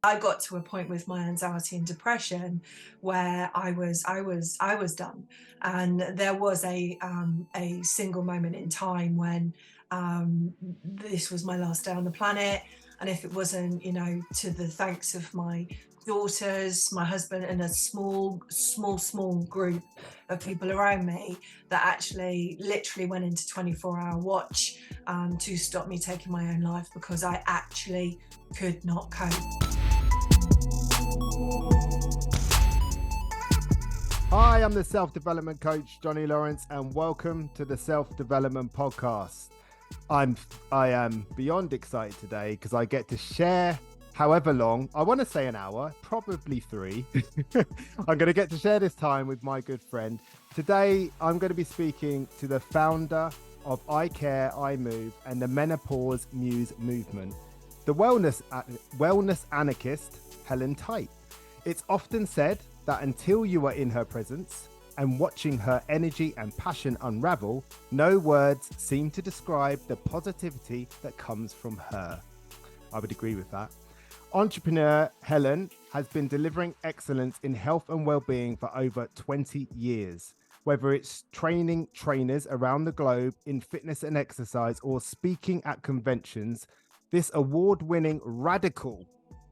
I got to a point with my anxiety and depression where I was done, and there was a single moment in time when this was my last day on the planet, and if it wasn't, to the thanks of my daughters, my husband, and a small group of people around me that actually literally went into 24-hour watch to stop me taking my own life because I actually could not cope. Hi, I'm the self-development coach, Johnny Lawrence, and welcome to the Self-Development Podcast. I am beyond excited today because I get to share however long, I want to say an hour, probably 3. I'm going to get to share this time with my good friend. Today, I'm going to be speaking to the founder of iCare, iMove, and the Menopause Muse movement, the Wellness Anarchist, Helen Tite. It's often said that until you are in her presence and watching her energy and passion unravel, no words seem to describe the positivity that comes from her. I would agree with that. Entrepreneur Helen has been delivering excellence in health and well-being for over 20 years. Whether it's training trainers around the globe in fitness and exercise or speaking at conventions, this award-winning radical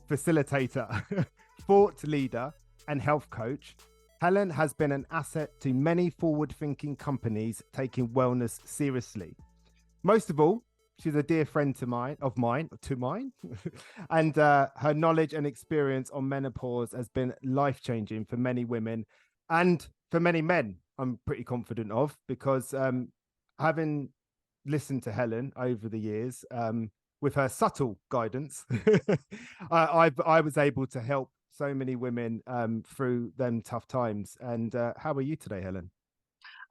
facilitator, thought leader, and health coach, Helen has been an asset to many forward-thinking companies taking wellness seriously. Most of all, she's a dear friend of mine, and her knowledge and experience on menopause has been life-changing for many women and for many men, I'm pretty confident of, because having listened to Helen over the years, with her subtle guidance, I was able to help so many women through them tough times. And how are you today, Helen?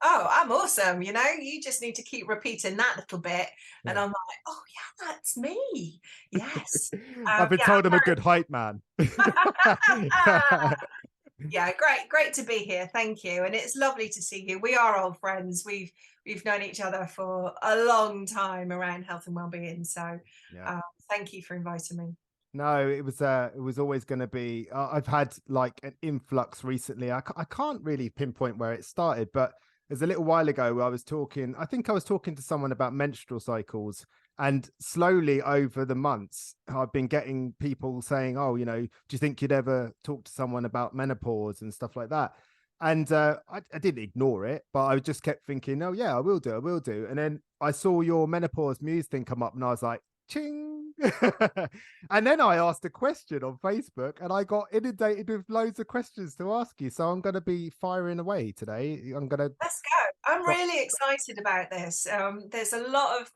Oh, I'm awesome. You just need to keep repeating that little bit. And Yeah. I'm like, oh, yeah, that's me. Yes. I've been Yeah. told I'm a good hype man. Yeah, great to be here. Thank you. And it's lovely to see you. We are old friends. We've known each other for a long time around health and well-being. So Yeah. thank you for inviting me. No, it was always going to be. I've had like an influx recently. I can't really pinpoint where it started, but there's a little while ago where I think I was talking to someone about menstrual cycles, and slowly over the months, I've been getting people saying, "Oh, do you think you'd ever talk to someone about menopause and stuff like that?" And I didn't ignore it, but I just kept thinking, "Oh yeah, I will do." And then I saw your menopause muse thing come up, and I was like, "Ching!" And then I asked a question on Facebook and I got inundated with loads of questions to ask you. So I'm going to be firing away today. I'm going to Let's go. I'm drop. really excited about this. There's a lot of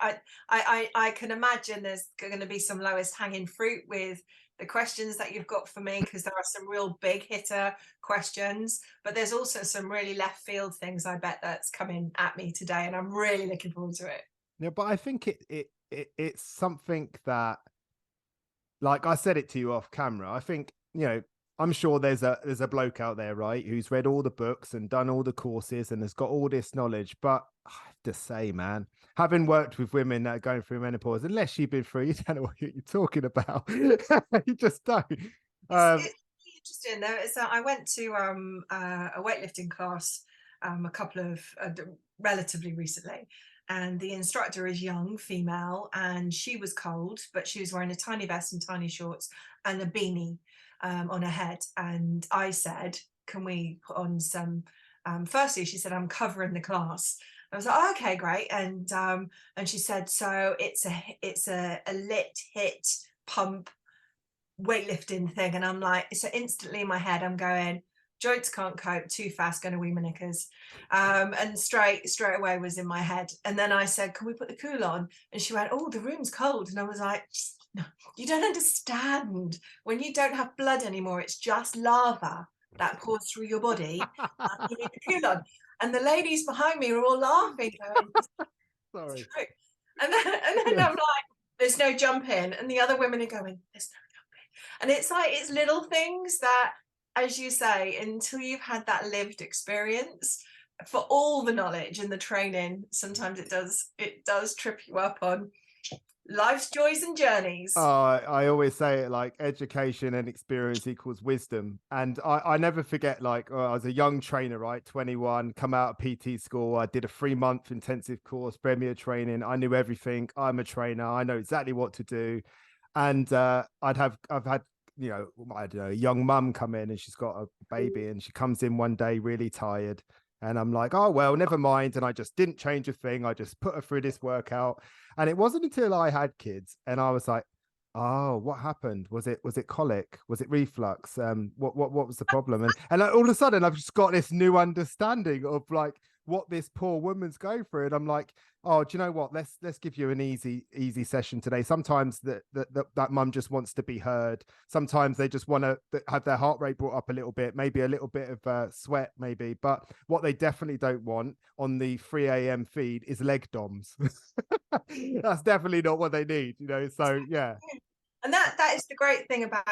I can imagine there's going to be some lowest hanging fruit with the questions that you've got for me because there are some real big hitter questions, but there's also some really left field things I bet that's coming at me today, and I'm really looking forward to it. Yeah, but I think it's something that, like I said it to you off camera, I think, I'm sure there's a bloke out there, right, who's read all the books and done all the courses and has got all this knowledge. But I have to say, man, having worked with women that are going through menopause, unless you've been through, you don't know what you're talking about. You just don't. It's Um, really interesting though. I went to a weightlifting class a couple of relatively recently, and the instructor is young, female, and she was cold, but she was wearing a tiny vest and tiny shorts and a beanie on her head. And I said, "Can we put on some?" Firstly, she said, "I'm covering the class." I was like, oh, "Okay, great." And she said, "So it's a lit hit pump weightlifting thing." And I'm like, so instantly in my head I'm going, joints can't cope, too fast, gonna wee my knickers. And straight away was in my head. And then I said, "Can we put the cool on?" And she went, "Oh, the room's cold." And I was like, "No, you don't understand. When you don't have blood anymore, it's just lava that pours through your body. You need the cool on." And the ladies behind me are all laughing, going, "It's Sorry. true." And then I'm like, "There's no jumping." And the other women are going, "There's no jumping." And it's like, it's little things that, as you say, until you've had that lived experience, for all the knowledge and the training, sometimes it does trip you up on life's joys and journeys. I always say it like education and experience equals wisdom. And I never forget, like, I was a young trainer, right? 21, come out of PT school. I did a 3-month intensive course, premier training. I knew everything. I'm a trainer. I know exactly what to do. And I've had, I don't know, a young mum come in and she's got a baby and she comes in one day really tired. And I'm like, oh, well, never mind. And I just didn't change a thing. I just put her through this workout. And it wasn't until I had kids and I was like, oh, what happened? Was it colic? Was it reflux? What was the problem? And all of a sudden I've just got this new understanding of like what this poor woman's going through. And I'm like, oh, do you know what? Let's give you an easy session today. Sometimes that mum just wants to be heard. Sometimes they just want to have their heart rate brought up a little bit, maybe a little bit of sweat, maybe. But what they definitely don't want on the 3 a.m. feed is leg DOMs. That's definitely not what they need, So yeah. And that is the great thing about,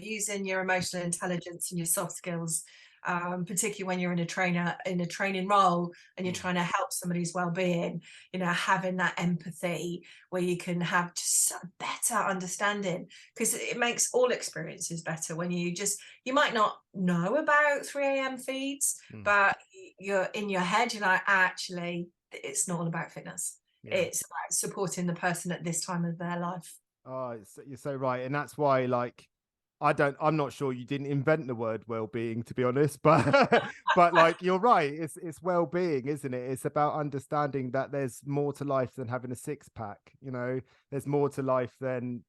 using your emotional intelligence and your soft skills, particularly when you're in a training role and you're trying to help somebody's well-being, having that empathy where you can have just a better understanding, because it makes all experiences better when you might not know about 3 a.m. feeds, but you're in your head, you're like, actually, it's not all about fitness. Yeah. It's about supporting the person at this time of their life. Oh, you're so right. And that's why, like, I'm not sure you didn't invent the word well-being, to be honest, but but like you're right, it's well-being, isn't it? It's about understanding that there's more to life than having a six-pack. There's more to life than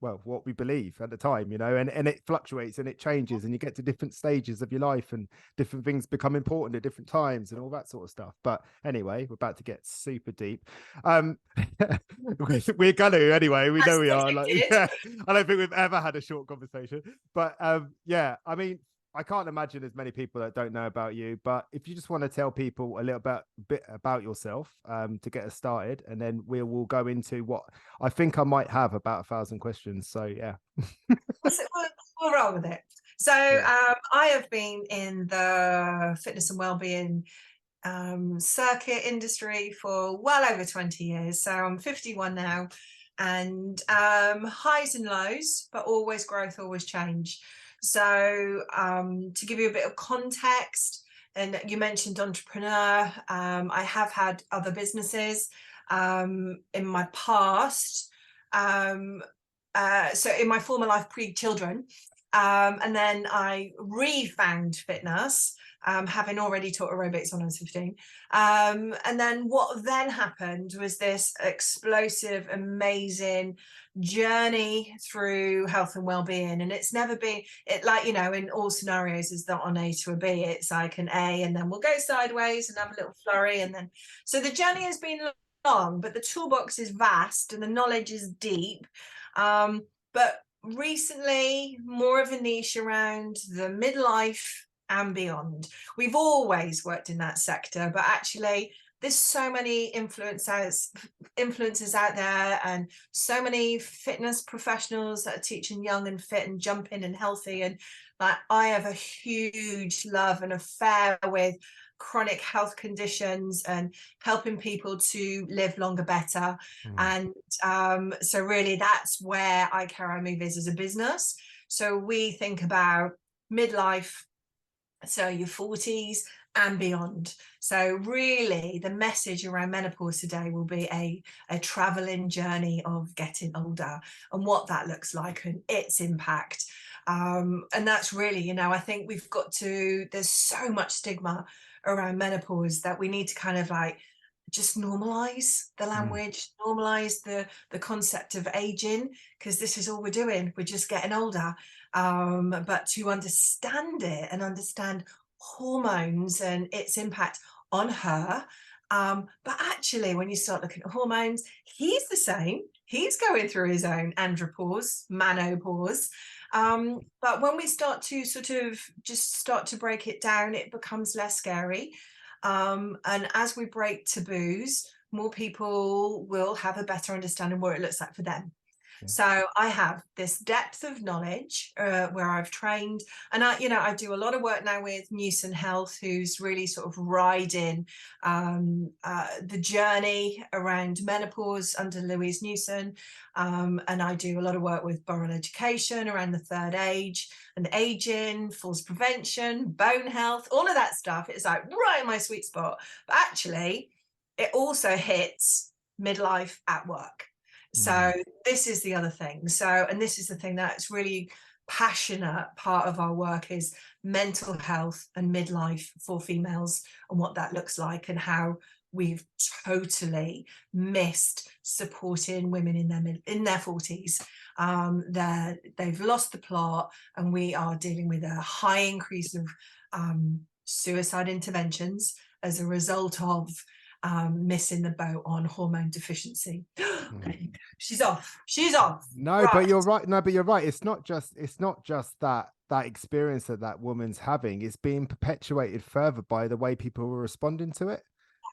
well, what we believe at the time, and it fluctuates and it changes and you get to different stages of your life and different things become important at different times and all that sort of stuff. But anyway, we're about to get super deep. We're gonna anyway, we know we are, like, yeah. I don't think we've ever had a short conversation, but yeah, I mean, I can't imagine there's many people that don't know about you, but if you just want to tell people a little bit about yourself, to get us started, and then we'll go into what I think I might have about 1,000 questions. So yeah. We'll roll with it. So I have been in the fitness and wellbeing circuit industry for well over 20 years. So I'm 51 now, and highs and lows, but always growth, always change. So to give you a bit of context, and you mentioned entrepreneur, I have had other businesses in my past. So in my former life, pre-children, and then I refound fitness, having already taught aerobics when I was 15. And then what then happened was this explosive, amazing journey through health and well-being. And it's never been, like, in all scenarios, is not an A to a B. It's like an A and then we'll go sideways and have a little flurry. And then, so the journey has been long, but the toolbox is vast and the knowledge is deep. But recently, more of a niche around the midlife and beyond. We've always worked in that sector, but actually there's so many influencers out there, and so many fitness professionals that are teaching young and fit and jumping and healthy. And like, I have a huge love and affair with chronic health conditions and helping people to live longer, better. And so really that's where iCare, iMove is as a business. So we think about midlife, so your 40s and beyond. So really the message around menopause today will be a traveling journey of getting older and what that looks like and its impact. And that's really, I think there's so much stigma around menopause that we need to kind of like just normalize the language, normalize the concept of aging, because this is all we're doing. We're just getting older. But to understand it and understand hormones and its impact on her. But actually, when you start looking at hormones, he's the same. He's going through his own andropause, menopause. But when we start to sort of just start to break it down, it becomes less scary. And as we break taboos, more people will have a better understanding what it looks like for them. Yeah. So I have this depth of knowledge where I've trained, and I do a lot of work now with Newson Health, who's really sort of riding the journey around menopause under Louise Newson. And I do a lot of work with Borough Education around the third age and aging, falls prevention, bone health, all of that stuff. It's like right in my sweet spot. But actually, it also hits midlife at work. So this is the other thing. And this is the thing that's really passionate part of our work is mental health and midlife for females, and what that looks like, and how we've totally missed supporting women in their 40s. They've lost the plot, and we are dealing with a high increase of suicide interventions as a result of missing the boat on hormone deficiency. She's off. No, right. but you're right. No, but you're right. It's not just that experience that woman's having. It's being perpetuated further by the way people are responding to it.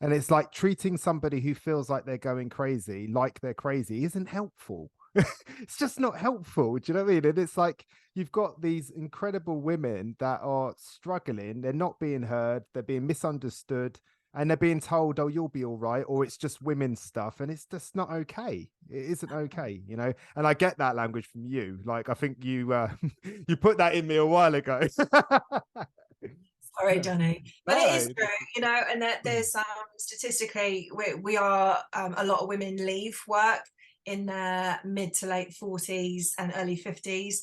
And it's like treating somebody who feels like they're going crazy, like they're crazy, isn't helpful. It's just not helpful. Do you know what I mean? And it's like you've got these incredible women that are struggling. They're not being heard. They're being misunderstood. And they're being told, oh, you'll be all right, or it's just women's stuff. And it's just not okay. It isn't okay, you know? And I get that language from you. Like, I think you you put that in me a while ago. Sorry, Johnny, but No. it is true, and that there's statistically we are a lot of women leave work in their mid to late 40s and early 50s.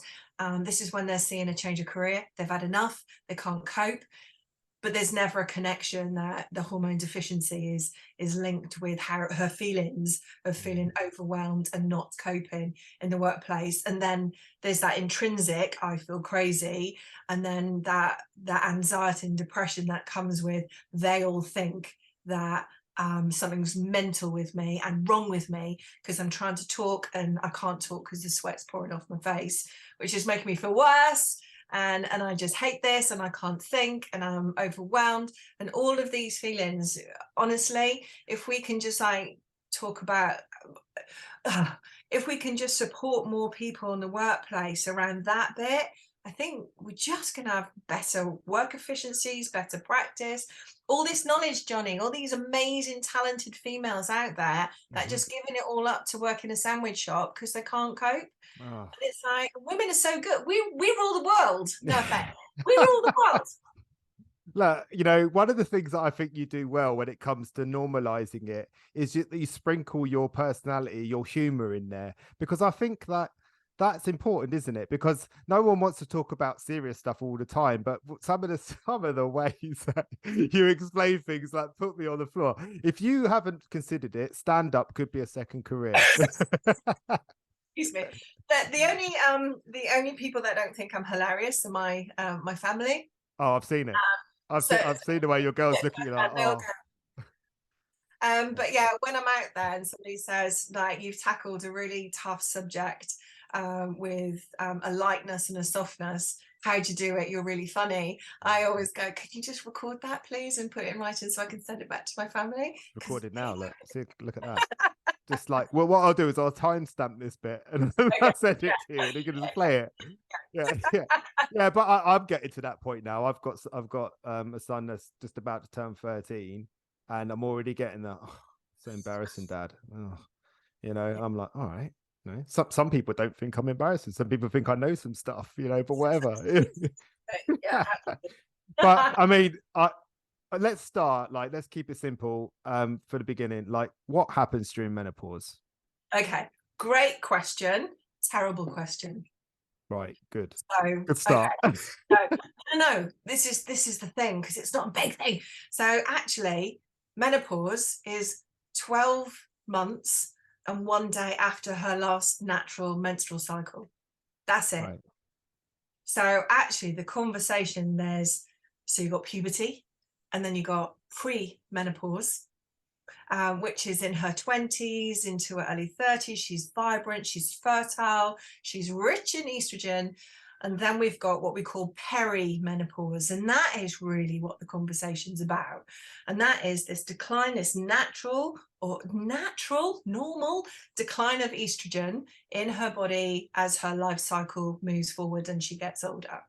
This is when they're seeing a change of career. They've had enough. They can't cope. But there's never a connection that the hormone deficiency is linked with her feelings of feeling overwhelmed and not coping in the workplace. And then there's that intrinsic, I feel crazy, and then that anxiety and depression that comes with, they all think that something's mental with me and wrong with me because I'm trying to talk and I can't talk because the sweat's pouring off my face, which is making me feel worse. And I just hate this, and I can't think, and I'm overwhelmed, and all of these feelings. Honestly, if we can just like talk about if we can just support more people in the workplace around that bit, I think we're just going to have better work efficiencies, better practice. All this knowledge, Johnny, all these amazing talented females out there that just giving it all up to work in a sandwich shop because they can't cope. Oh. And it's like, women are so good. We rule the world. No offense. We rule the world. Look, one of the things that I think you do well when it comes to normalizing it is you sprinkle your personality, your humor in there, because I think that's important, isn't it? Because no one wants to talk about serious stuff all the time, but some of the ways that you explain things like put me on the floor. If you haven't considered it, stand up could be a second career. Excuse me. The only people that don't think I'm hilarious are my family. Oh, I've seen it. I've seen the way your girl's looking like, oh. But yeah, when I'm out there and somebody says like you've tackled a really tough subject with a lightness and a softness, how'd you do it? You're really funny. I always go, could you just record that please and put it in writing so I can send it back to my family? Recorded now. Look at that. Just like, well, what I'll do is I'll timestamp this bit and I'll send it to you, and you can just play it. Yeah. But I'm getting to that point now. I've got a son that's just about to turn 13, and I'm already getting that. Oh, so embarrassing, Dad. Oh, I'm like, all right. Some people don't think I'm embarrassing. Some people think I know some stuff, but whatever. Yeah. But I mean, let's start. Like, let's keep it simple. For the beginning, like, what happens during menopause? Okay, great question. Terrible question. Right, good. So, Good start. Okay. No. This is the thing, because it's not a big thing. So actually, menopause is 12 months and 1 day after her last natural menstrual cycle. That's it. Right. So actually, the conversation so you've got puberty, and then you got pre-menopause, which is in her 20s into her early 30s. She's vibrant, she's fertile, she's rich in estrogen. And then we've got what we call perimenopause. And that is really what the conversation's about. And that is this decline, this natural, normal decline of estrogen in her body as her life cycle moves forward and she gets older.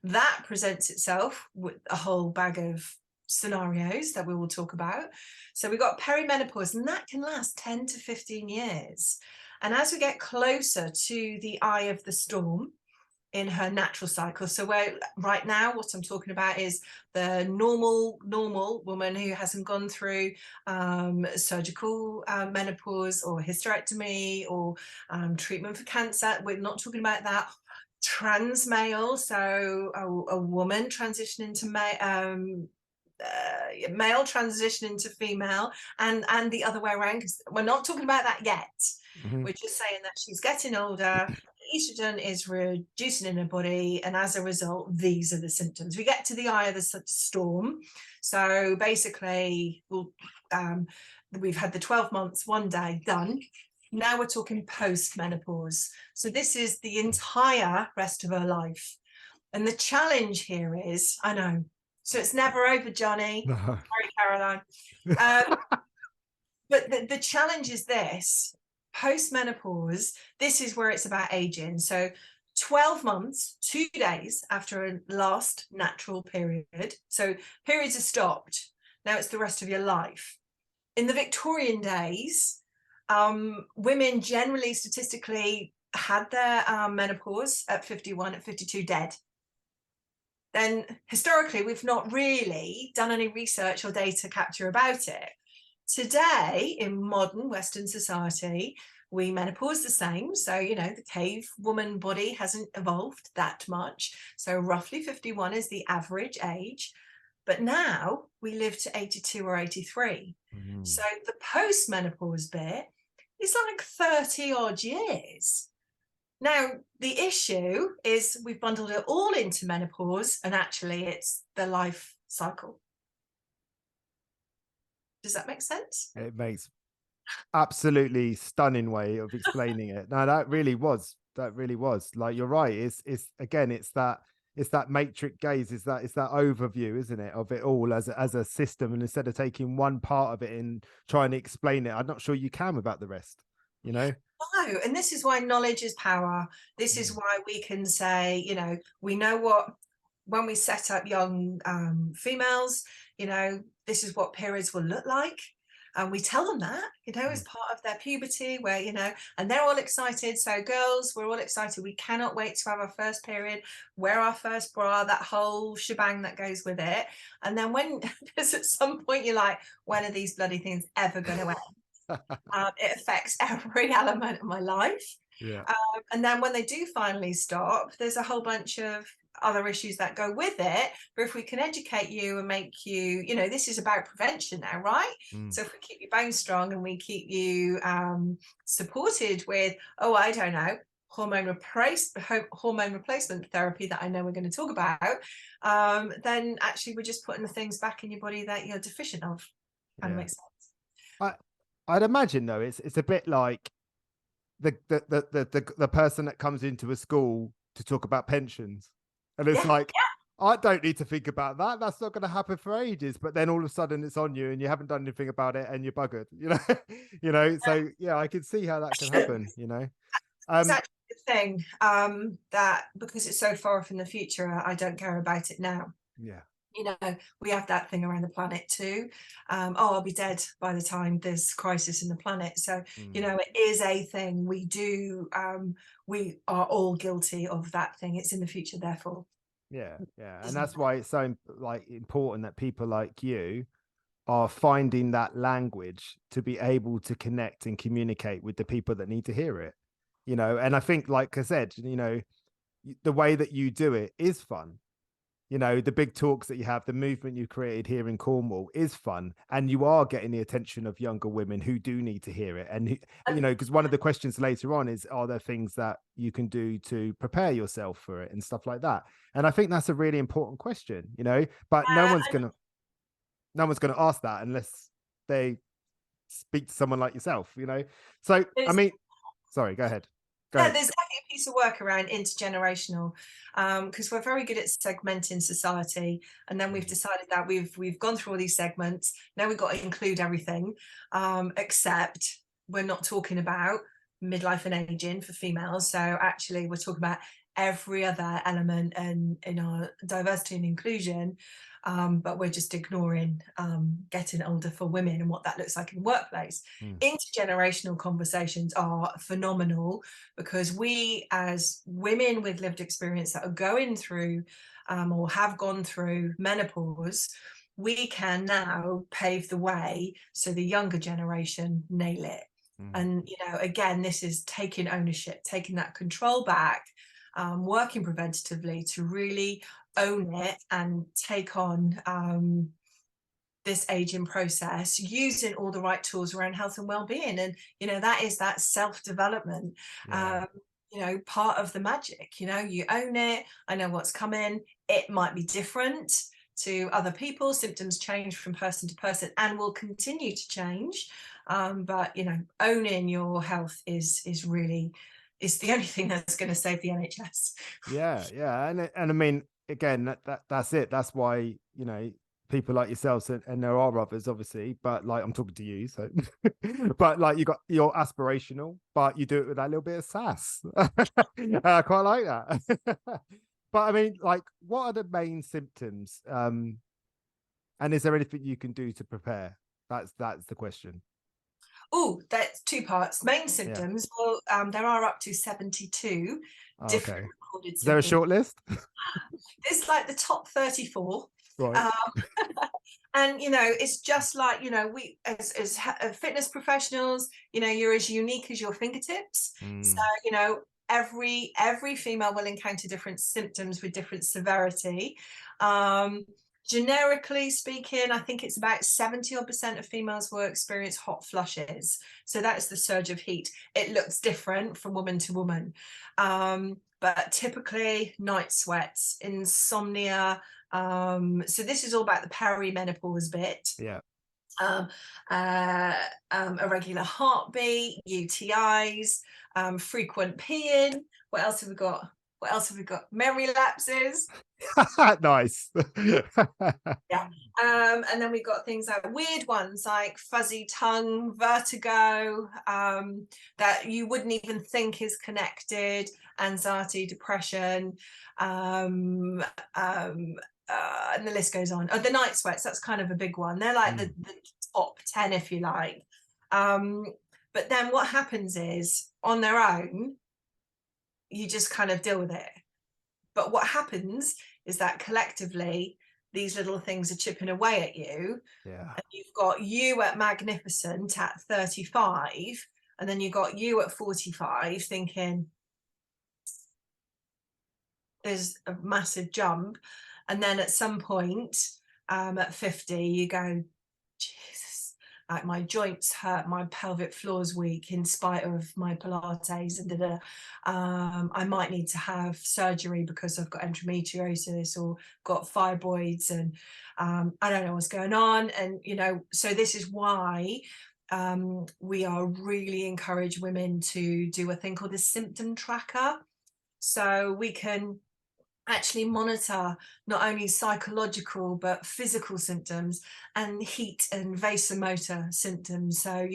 That presents itself with a whole bag of scenarios that we will talk about. So we've got perimenopause, and that can last 10 to 15 years. And as we get closer to the eye of the storm in her natural cycle, so where right now what I'm talking about is the normal woman who hasn't gone through surgical menopause or hysterectomy or treatment for cancer. We're not talking about that. Trans male, so a woman transitioning to male transitioning to female, and the other way around, because we're not talking about that yet. We're just saying that she's getting older, estrogen is reducing in her body, and as a result, these are the symptoms. We get to the eye of the storm. So basically, we've had the 12 months, 1 day done. Now we're talking post-menopause. So this is the entire rest of her life. And the challenge here is, I know, so it's never over, Johnny. No. Sorry, Caroline. But the challenge is this: post-menopause, this is where it's about aging. So 12 months, 2 days after a last natural period. So periods are stopped. Now it's the rest of your life. In the Victorian days, women generally statistically had their menopause at 51, at 52 dead. Then historically, we've not really done any research or data capture about it. Today, in modern Western society, we menopause the same. So, you know, the cave woman body hasn't evolved that much. So roughly 51 is the average age. But now we live to 82 or 83. So the post-menopause bit is like 30 odd years. Now, the issue is we've bundled it all into menopause, and actually it's the life cycle. Does that make sense? It makes absolutely stunning way of explaining it. No, that really was like, you're right. It's again, it's that matrix gaze, it's that overview, isn't it, of it all as a system. And instead of taking one part of it and trying to explain it, I'm not sure you can without the rest, you know. No, and this is why knowledge is power. This is why we can say, you know, we know what, when we set up young females, you know, this is what periods will look like. And we tell them that, you know, as part of their puberty, where, you know, and they're all excited. So girls, we're all excited. We cannot wait to have our first period, wear our first bra, that whole shebang that goes with it. And then when there's at some point you're like, when are these bloody things ever going to end? It affects every element of my life. Yeah. And then when they do finally stop, there's a whole bunch of other issues that go with it. But if we can educate you and make you, you know, this is about prevention now, right? So if we keep your bones strong and we keep you supported with, oh, I don't know, hormone replacement therapy that I know we're going to talk about, then actually we're just putting the things back in your body that you're deficient of. Kind of makes sense. I'd imagine though, it's a bit like the person that comes into a school to talk about pensions, and it's like, I don't need to think about that. That's not going to happen for ages. But then all of a sudden it's on you and you haven't done anything about it and you're buggered, you know. You know, so yeah, I can see how that can happen, you know. It's actually the thing that, because it's so far off in the future, I don't care about it now. Yeah. You know, we have that thing around the planet too. I'll be dead by the time there's crisis in the planet. So, you know, it is a thing. We do, we are all guilty of that thing. It's in the future, therefore. Yeah. And that's why it's so like important that people like you are finding that language to be able to connect and communicate with the people that need to hear it, you know. And I think, like I said, you know, the way that you do it is fun. You know, the big talks that you have, the movement you created here in Cornwall is fun, and you are getting the attention of younger women who do need to hear it. And you know, because one of the questions later on is, are there things that you can do to prepare yourself for it and stuff like that? And I think that's a really important question, you know. But no one's gonna ask that unless they speak to someone like yourself, you know. So I mean, sorry, go ahead. There's definitely a piece of work around intergenerational, because we're very good at segmenting society, and then we've decided that we've gone through all these segments. Now we've got to include everything, except we're not talking about midlife and aging for females. So actually, we're talking about every other element and in our diversity and inclusion. But we're just ignoring getting older for women and what that looks like in the workplace. Intergenerational conversations are phenomenal because we, as women with lived experience that are going through or have gone through menopause, we can now pave the way so the younger generation nail it. And, again, this is taking ownership, taking that control back, working preventatively to really own it and take on this aging process using all the right tools around health and well-being. And that is that self-development, part of the magic. You own it. I know what's coming. It might be different to other people. Symptoms change from person to person and will continue to change, but owning your health is really the only thing that's going to save the NHS. And I mean, again, that's it. That's why people like yourselves, and there are others obviously, but like I'm talking to you, so but like you're aspirational, but you do it with that little bit of sass. I quite like that. But I mean, like, what are the main symptoms, and is there anything you can do to prepare? That's the question. Oh, that's two parts. Main symptoms. Well, there are up to 72 different recorded symptoms. Is there a short list? It's like the top 34. Right. And it's just like we as fitness professionals, you're as unique as your fingertips. So every female will encounter different symptoms with different severity. Generically speaking, I think it's about 70% of females will experience hot flushes. So that's the surge of heat. It looks different from woman to woman, but typically night sweats, insomnia. So this is all about the perimenopause bit. Irregular heartbeat, UTIs, frequent peeing. What else have we got? Memory lapses. Nice. And then we got things like weird ones like fuzzy tongue, vertigo, that you wouldn't even think is connected, anxiety, depression, and the list goes on. The night sweats, that's kind of a big one. They're like the top 10, if you like. But then what happens is, on their own, you just kind of deal with it. But what happens is that collectively, these little things are chipping away at you. And you've got you at magnificent at 35, and then you've got you at 45 thinking there's a massive jump. And then at some point, at 50, you go, Jesus, like my joints hurt, my pelvic floor's weak in spite of my Pilates and I might need to have surgery because I've got endometriosis or got fibroids, and I don't know what's going on. And so this is why we are really encourage women to do a thing called a symptom tracker, so we can actually monitor not only psychological but physical symptoms and heat and vasomotor symptoms. So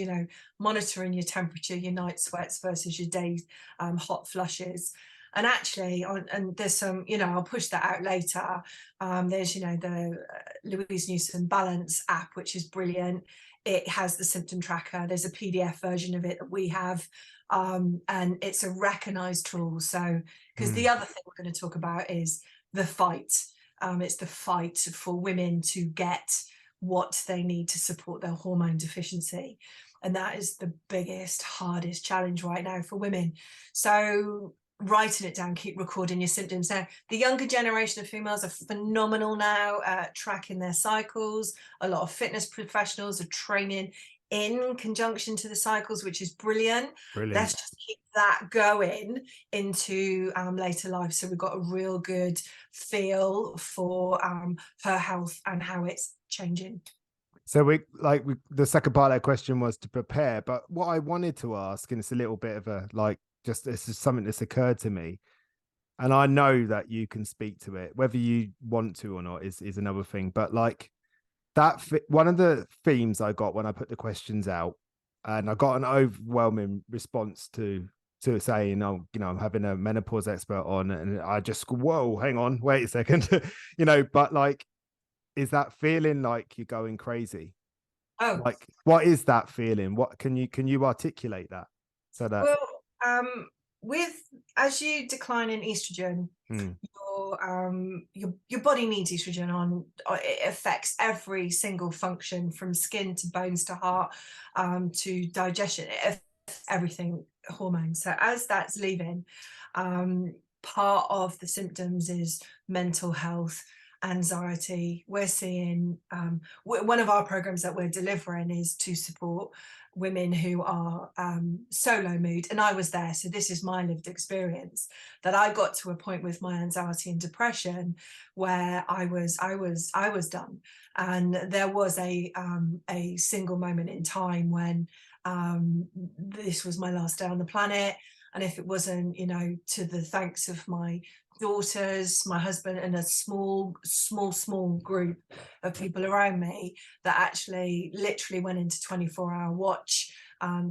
monitoring your temperature, your night sweats versus your day hot flushes. And actually, and there's some, I'll push that out later. There's the Louise Newson Balance app, which is brilliant. It has the symptom tracker. There's a PDF version of it that we have, and it's a recognized tool. So, because the other thing we're going to talk about is the fight. It's the fight for women to get what they need to support their hormone deficiency. And that is the biggest, hardest challenge right now for women. So writing it down, keep recording your symptoms. Now, the younger generation of females are phenomenal now at tracking their cycles. A lot of fitness professionals are training in conjunction to the cycles, which is brilliant. Let's just keep that going into later life, so we've got a real good feel for her health and how it's changing. So the second part of that question was to prepare, but what I wanted to ask, and it's a little bit of a just this is something that's occurred to me, and I know that you can speak to it, whether you want to or not is another thing. But like one of the themes I got when I put the questions out, and I got an overwhelming response to saying, oh, I'm having a menopause expert on, and I just go, whoa, hang on, wait a second, but like, is that feeling like you're going crazy? Oh, Like, what is that feeling? What can you articulate that so that well, with as you decline in estrogen, hmm, your body needs estrogen on. It affects every single function from skin to bones to heart, to digestion. It affects everything, hormones. So as that's leaving, part of the symptoms is mental health, anxiety. We're seeing one of our programs that we're delivering is to support women who are so low mood, and I was there, so this is my lived experience, that I got to a point with my anxiety and depression where I was done. And there was a single moment in time when this was my last day on the planet, and if it wasn't, to the thanks of my daughters, my husband, and a small group of people around me that actually literally went into 24-hour watch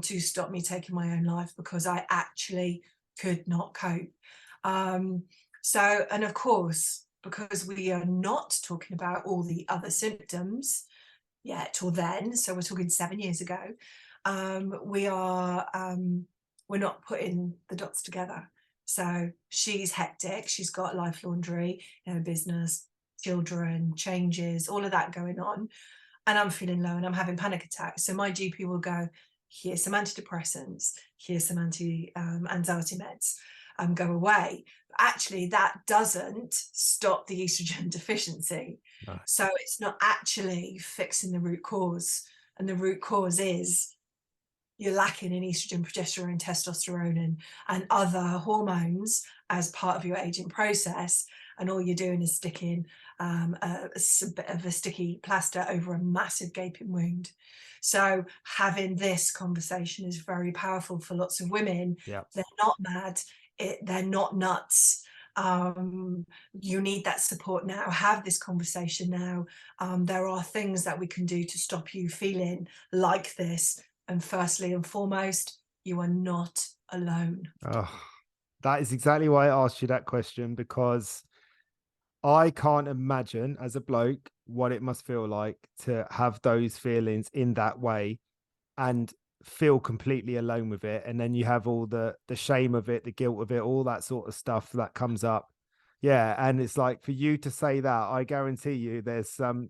to stop me taking my own life, because I actually could not cope. And of course, because we are not talking about all the other symptoms yet or then, so we're talking 7 years ago, we're not putting the dots together. So she's hectic, she's got life laundry, business, children, changes, all of that going on, and I'm feeling low and I'm having panic attacks. So my GP will go, here's some antidepressants, here's some anxiety meds, go away. Actually, that doesn't stop the estrogen deficiency. no. So it's not actually fixing the root cause. And the root cause is you're lacking in estrogen, progesterone, testosterone, and other hormones as part of your aging process. And all you're doing is sticking a bit of a sticky plaster over a massive gaping wound. So having this conversation is very powerful for lots of women. Yeah. They're not mad. They're not nuts. You need that support now. Have this conversation now. There are things that we can do to stop you feeling like this. And firstly and foremost, you are not alone. Oh, that is exactly why I asked you that question, because I can't imagine as a bloke what it must feel like to have those feelings in that way and feel completely alone with it. And then you have all the shame of it, the guilt of it, all that sort of stuff that comes up. Yeah. And it's like, for you to say that, I guarantee you there's some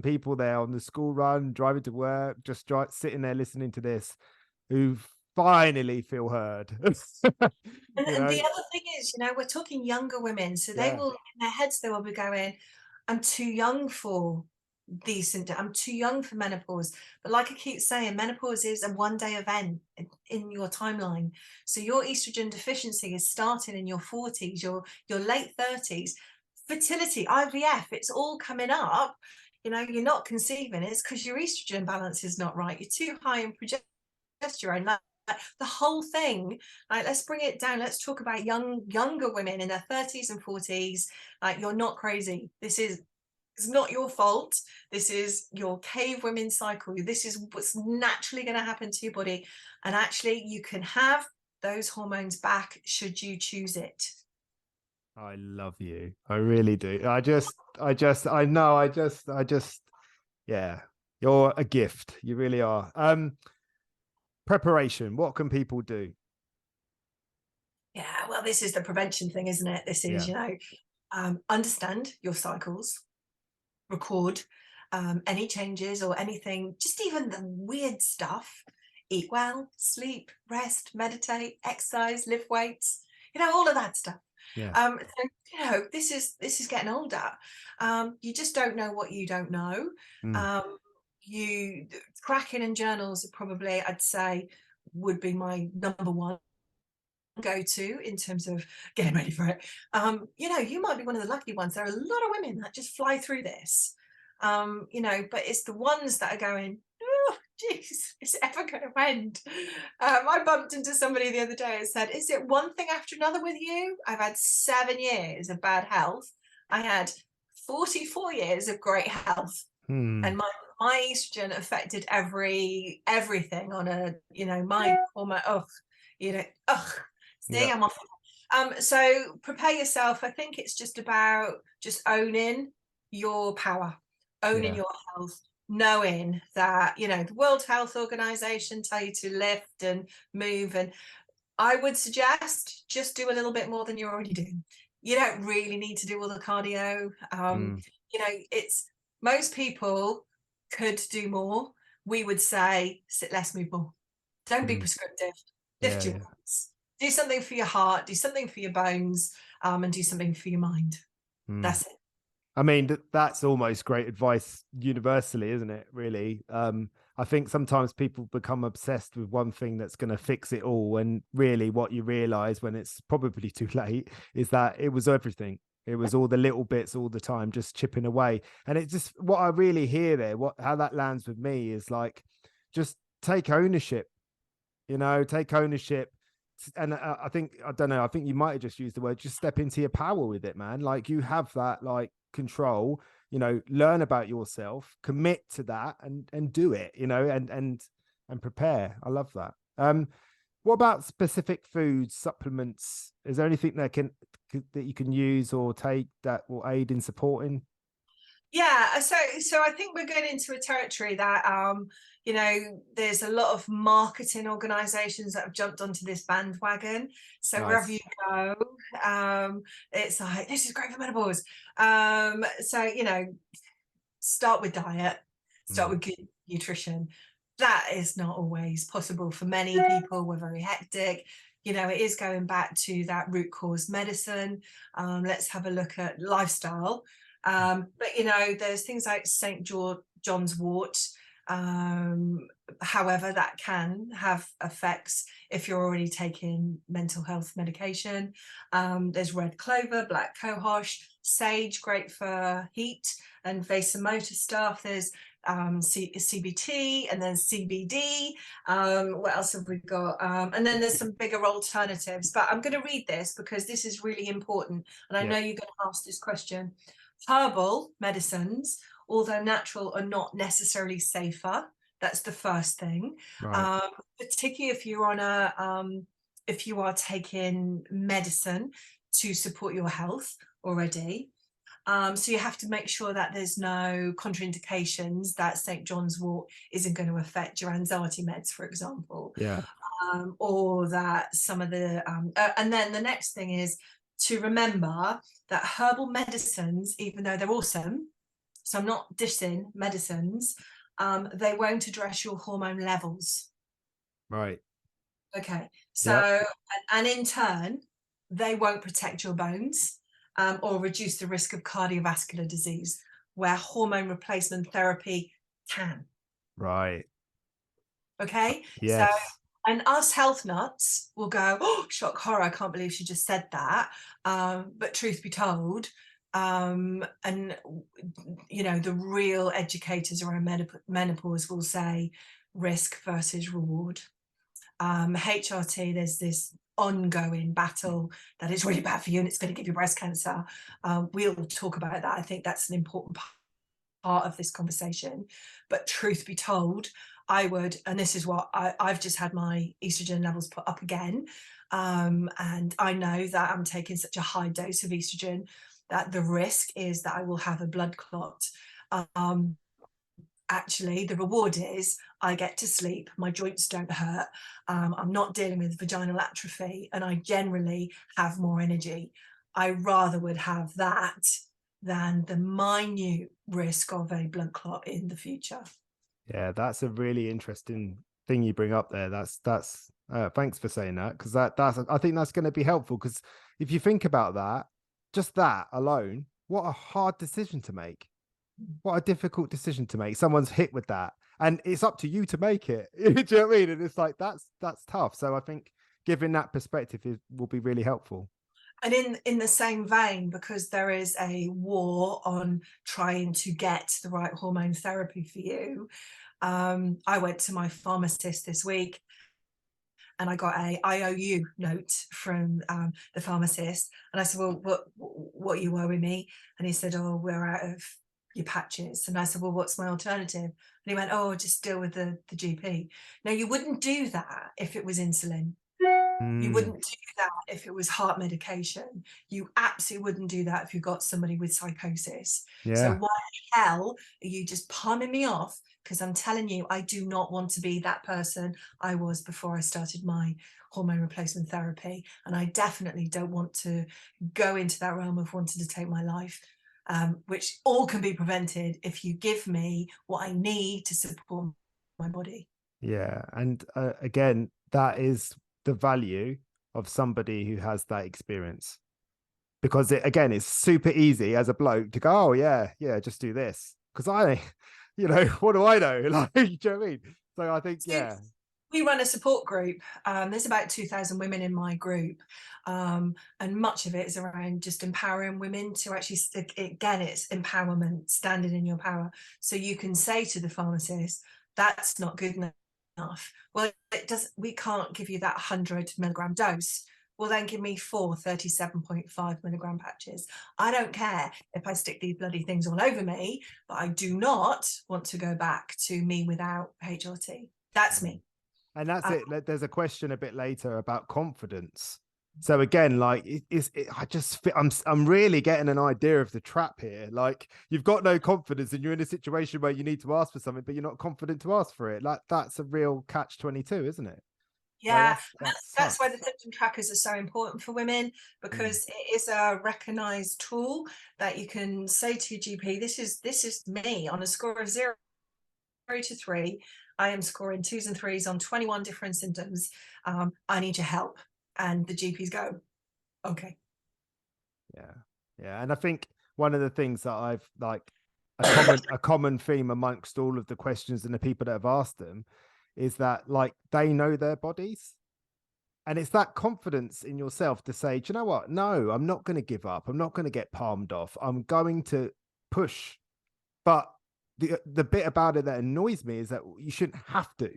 people there on the school run, driving to work, just sitting there listening to this, who finally feel heard. And, you and know? the other thing is, we're talking younger women, so they Yeah. will, in their heads, they will be going, I'm too young for these symptoms. I'm too young for menopause. But like I keep saying, menopause is a one-day event in your timeline. So your estrogen deficiency is starting in your 40s, your late 30s. Fertility, IVF, it's all coming up. You're not conceiving. It's because your estrogen balance is not right. You're too high in progesterone. Like the whole thing, like, let's bring it down. Let's talk about younger women in their 30s and 40s. Like, you're not crazy. It's not your fault. This is your cave women cycle. This is what's naturally going to happen to your body. And actually, you can have those hormones back should you choose it. I love you. I really do. I just, yeah, you're a gift. You really are. Preparation. What can people do? Yeah, well, this is the prevention thing, isn't it? This is, Yeah. understand your cycles, record any changes or anything, just even the weird stuff. Eat well, sleep, rest, meditate, exercise, lift weights, all of that stuff. Yeah. So this is getting older. You just don't know what you don't know. Mm. You cracking and journals are probably, I'd say, would be my number one go-to in terms of getting ready for it. You might be one of the lucky ones. There are a lot of women that just fly through this, but it's the ones that are going, geez, is it ever going to end? I bumped into somebody the other day and said, is it one thing after another with you? I've had 7 years of bad health. I had 44 years of great health. And my estrogen affected everything on a, my hormone. See, Yeah. I'm off. So prepare yourself. I think it's just about just owning your power, owning Yeah. your health, knowing that, the World Health Organization tell you to lift and move. And I would suggest just do a little bit more than you're already doing. You don't really need to do all the cardio. It's most people could do more. We would say sit less, move more. Don't be prescriptive. Lift your Yeah. weights. Do something for your heart, do something for your bones, and do something for your mind. That's it. I mean, that's almost great advice universally, isn't it? Really. I think sometimes people become obsessed with one thing that's going to fix it all. And really what you realize when it's probably too late is that it was everything. It was all the little bits all the time, just chipping away. And it's just what I really hear there, how that lands with me is like, just take ownership, take ownership. And I think, I don't know, I think you might have just used the word, just step into your power with it, man. Like you have that like control, learn about yourself, commit to that and do it, and prepare. I love that. What about specific foods, supplements? Is there anything that you can use or take that will aid in supporting? Yeah, so I think we're going into a territory that there's a lot of marketing organizations that have jumped onto this bandwagon. So wherever Nice. you go, it's like, this is great for menopause. So start with diet, start with good nutrition. That is not always possible for many people. We're very hectic. It is going back to that root cause medicine. Let's have a look at lifestyle. But there's things like St. John's wort. However, that can have effects if you're already taking mental health medication. There's red clover, black cohosh, sage, great for heat and vasomotor stuff. There's CBT and then CBD. What else have we got? And then there's some bigger alternatives. But I'm going to read this because this is really important. And I know you're going to ask this question. Herbal medicines, although natural, are not necessarily safer. That's the first thing. Right. Particularly if you're if you are taking medicine to support your health already. So you have to make sure that there's no contraindications, that St. John's wort isn't going to affect your anxiety meds, for example. Yeah. Or that some of the and then the next thing is to remember that herbal medicines, even though they're awesome, so I'm not dissing medicines, they won't address your hormone levels. Right. Okay. So, Yep. and in turn, they won't protect your bones or reduce the risk of cardiovascular disease, where hormone replacement therapy can. Right. Okay. So, Yes. and us health nuts will go, oh, shock horror, I can't believe she just said that. But truth be told, and the real educators around menopause will say risk versus reward. HRT, there's this ongoing battle that is really bad for you and it's going to give you breast cancer. We'll talk about that. I think that's an important part of this conversation. But truth be told, I would, and this is what I've just had my estrogen levels put up again. And I know that I'm taking such a high dose of estrogen that the risk is that I will have a blood clot. Actually, the reward is I get to sleep, my joints don't hurt, I'm not dealing with vaginal atrophy, and I generally have more energy. I rather would have that than the minute risk of a blood clot in the future. Yeah, that's a really interesting thing you bring up there. That's thanks for saying that, because that's I think that's going to be helpful, because if you think about that, just that alone, what a hard decision to make. What a difficult decision to make. Someone's hit with that, and it's up to you to make it. Do you know what I mean? And it's like that's tough. So I think giving that perspective will be really helpful. And in the same vein, because there is a war on trying to get the right hormone therapy for you, I went to my pharmacist this week and I got a IOU note from the pharmacist. And I said, well, what are you owing me? And he said, oh, we're out of your patches. And I said, well, what's my alternative? And he went, oh, just deal with the GP. Now, you wouldn't do that if it was insulin. You wouldn't do that if it was heart medication. You absolutely wouldn't do that if you got somebody with psychosis. So Yeah. why the hell are you just palming me off? Because I'm telling you, I do not want to be that person I was before I started my hormone replacement therapy. And I definitely don't want to go into that realm of wanting to take my life, which all can be prevented if you give me what I need to support my body. Yeah. And again, that is the value of somebody who has that experience. Because again, it's super easy as a bloke to go, oh yeah, just do this. Because what do I know? Like, do you know what I mean? So I think, So yeah. we run a support group. There's about 2,000 women in my group, and much of it is around just empowering women to actually, again, it's empowerment, standing in your power. So you can say to the pharmacist, that's not good enough. Well, we can't give you that 100 milligram dose. Well, then give me 4 37.5 milligram patches. I don't care if I stick these bloody things all over me, but I do not want to go back to me without HRT. That's me. And that's Uh, it. There's a question a bit later about confidence. So again, like I'm really getting an idea of the trap here. Like you've got no confidence and you're in a situation where you need to ask for something, but you're not confident to ask for it. Like that's a real catch-22, isn't it? Like yeah, that that's why the sucks. symptom trackers are so important for women, Mm. because it is a recognized tool that you can say to your GP, this is me on a score of 0 to 3. I am scoring 2s and 3s on 21 different symptoms. I need your help. And the GPs go, okay. Yeah. And I think one of the things that I've like a common theme amongst all of the questions and the people that have asked them is that like they know their bodies. And it's that confidence in yourself to say, do you know what? No, I'm not going to give up. I'm not going to get palmed off. I'm going to push. But the bit about it that annoys me is that you shouldn't have to.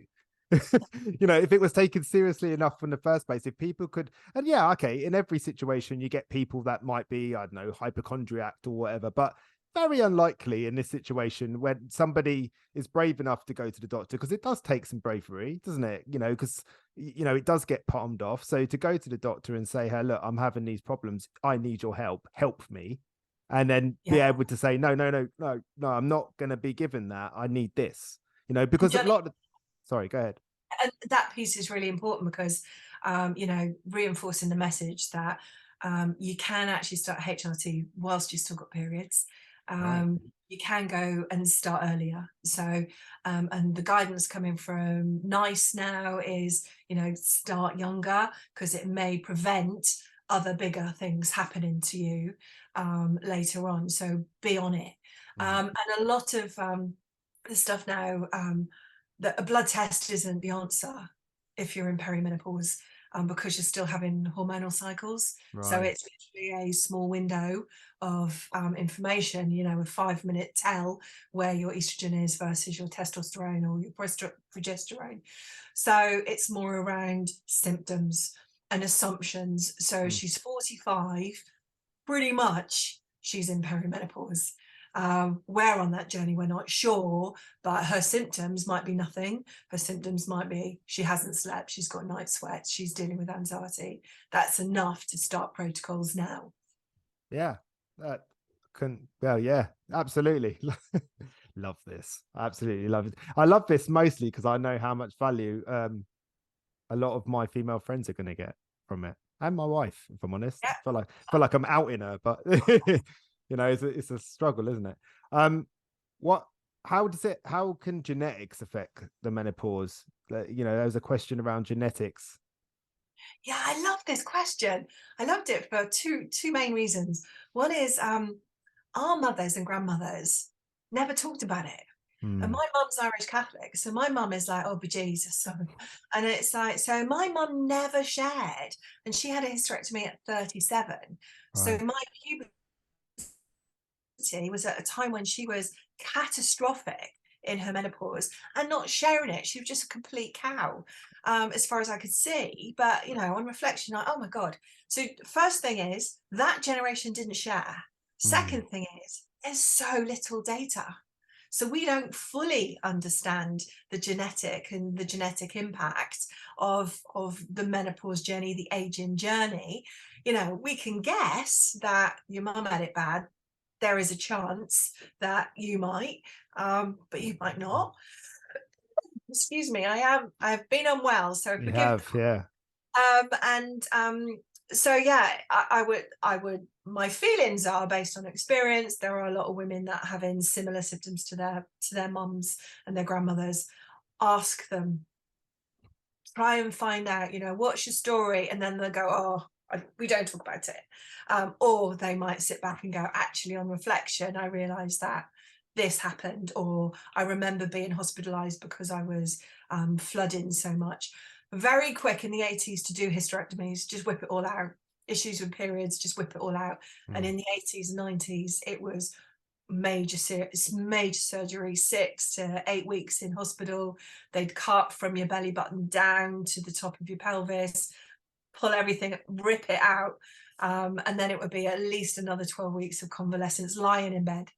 If it was taken seriously enough from the first place, if people could, and yeah, okay, in every situation, you get people that might be, I don't know, hypochondriac or whatever, but very unlikely in this situation when somebody is brave enough to go to the doctor, because it does take some bravery, doesn't it? Because it does get palmed off. So to go to the doctor and say, hey, look, I'm having these problems. I need your help me. And then be Yeah. able to say, no, I'm not going to be given that. I need this, And because a Johnny, lot of, sorry, go ahead. and that piece is really important because, reinforcing the message that you can actually start HRT whilst you've still got periods. Right. You can go and start earlier. So, and the guidance coming from NICE now is, start younger because it may prevent other bigger things happening to you later on. So be on it. And a lot of the stuff now, that a blood test isn't the answer if you're in perimenopause, because you're still having hormonal cycles. So Right. it's literally a small window of information, a 5-minute tell where your estrogen is versus your testosterone or your progesterone. So it's more around symptoms and assumptions. So Mm. she's 45, pretty much she's in perimenopause. Where on that journey, we're not sure, but her symptoms might be nothing. Her symptoms might be she hasn't slept, she's got night sweats, she's dealing with anxiety. That's enough to start protocols now. Yeah. That well, yeah, absolutely. Love this. Absolutely love it. I love this mostly because I know how much value a lot of my female friends are going to get from it, and my wife, if I'm honest. Yeah. I feel like I'm outing her, but it's a struggle, isn't it? What how can genetics affect the menopause? There's a question around genetics. Yeah, I love this question. I loved it for two main reasons. One is our mothers and grandmothers never talked about it. And Hmm. my mum's Irish Catholic, so my mum is like, oh, bejesus, son. And it's like, so my mum never shared, and she had a hysterectomy at 37. So Right. my puberty was at a time when she was catastrophic in her menopause and not sharing it. She was just a complete cow, as far as I could see. But, on reflection, oh my God. So first thing is that generation didn't share. Second thing is there's so little data. So we don't fully understand the genetic impact of the menopause journey, the aging journey. We can guess that your mum had it bad. There is a chance that you might, but you might not. Excuse me, I've been unwell, so You forgive. have, yeah. So yeah, I would. My feelings are based on experience. There are a lot of women that are having similar symptoms to their mums and their grandmothers. Ask them, try and find out, what's your story, and then they'll go, oh, we don't talk about it. Or they might sit back and go, actually, on reflection, I realized that this happened, or I remember being hospitalized because I was flooding so much. Very quick in the 80s to do hysterectomies, just whip it all out. Issues with periods, just whip it all out. And in the 80s and 90s, it was major surgery, 6 to 8 weeks in hospital. They'd cut from your belly button down to the top of your pelvis, pull everything, rip it out, and then it would be at least another 12 weeks of convalescence lying in bed.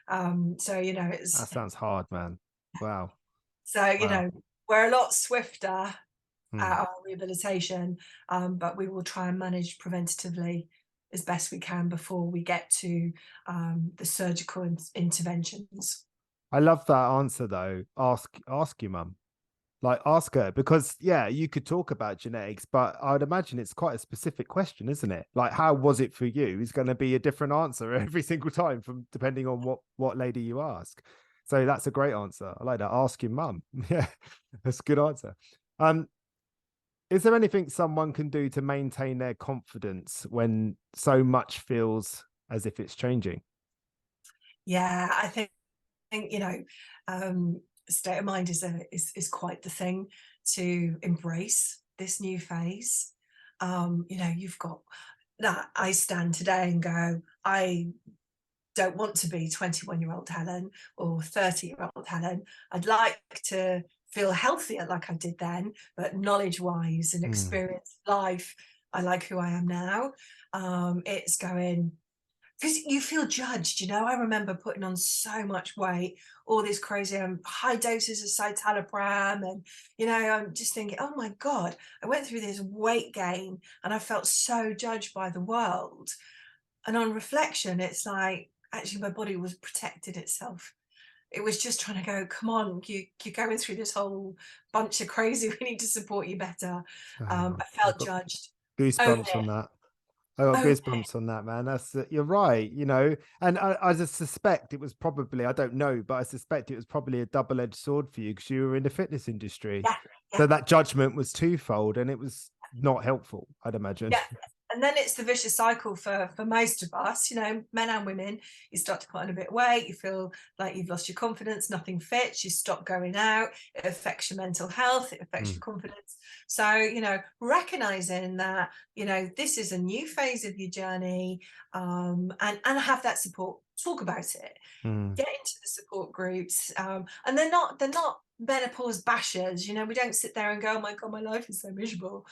So it's, That sounds hard, man. Wow. so Wow. we're a lot swifter at our rehabilitation, but we will try and manage preventatively as best we can before we get to the surgical interventions. I love that answer though. Ask your mum. Like, ask her, because yeah, you could talk about genetics, but I'd imagine it's quite a specific question, isn't it? Like, how was it for you is going to be a different answer every single time, from depending on what lady you ask. So that's a great answer. I like that. Ask your mum. Yeah, that's a good answer. Is there anything someone can do to maintain their confidence when so much feels as if it's changing? Yeah, I think state of mind is quite the thing to embrace this new phase. You've got that. I stand today and go, I don't want to be 21-year-old Helen or 30-year-old Helen. I'd like to feel healthier like I did then, but knowledge-wise and experience life, I like who I am now. It's going, because you feel judged. I remember putting on so much weight, all this crazy high doses of citalopram, and I'm just thinking, oh my God, I went through this weight gain and I felt so judged by the world. And on reflection, it's like, actually my body was protected itself. It was just trying to go, come on, you're going through this whole bunch of crazy, we need to support you better. I I've felt got judged. Own goosebumps on it. that. I got Own goosebumps on that, man. You're right, and I just suspect it was probably, I don't know, but I suspect it was probably a double-edged sword for you because you were in the fitness industry. Yeah, So yeah, that judgment was twofold and it was not helpful, I'd imagine. yeah. And then it's the vicious cycle for most of us, men and women. You start to put on a bit of weight, you feel like you've lost your confidence, nothing fits, you stop going out, it affects your mental health, it affects your confidence. So, recognizing that, this is a new phase of your journey, and have that support, talk about it, get into the support groups, and they're not menopause bashers. We don't sit there and go, oh my God, my life is so miserable.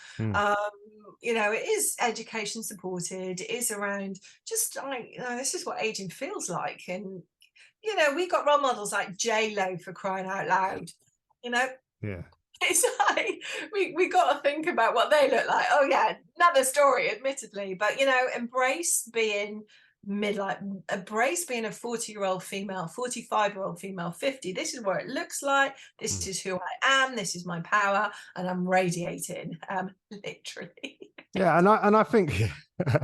It is education supported. It is around just like, this is what aging feels like. And we got role models like J-Lo, for crying out loud. Yeah. It's like we got to think about what they look like. Oh yeah, another story, admittedly, but embrace being midlife, embrace being a 40-year-old female, 45-year-old female, 50. This is what it looks like. This is who I am. This is my power, and I'm radiating, literally. Yeah, and I think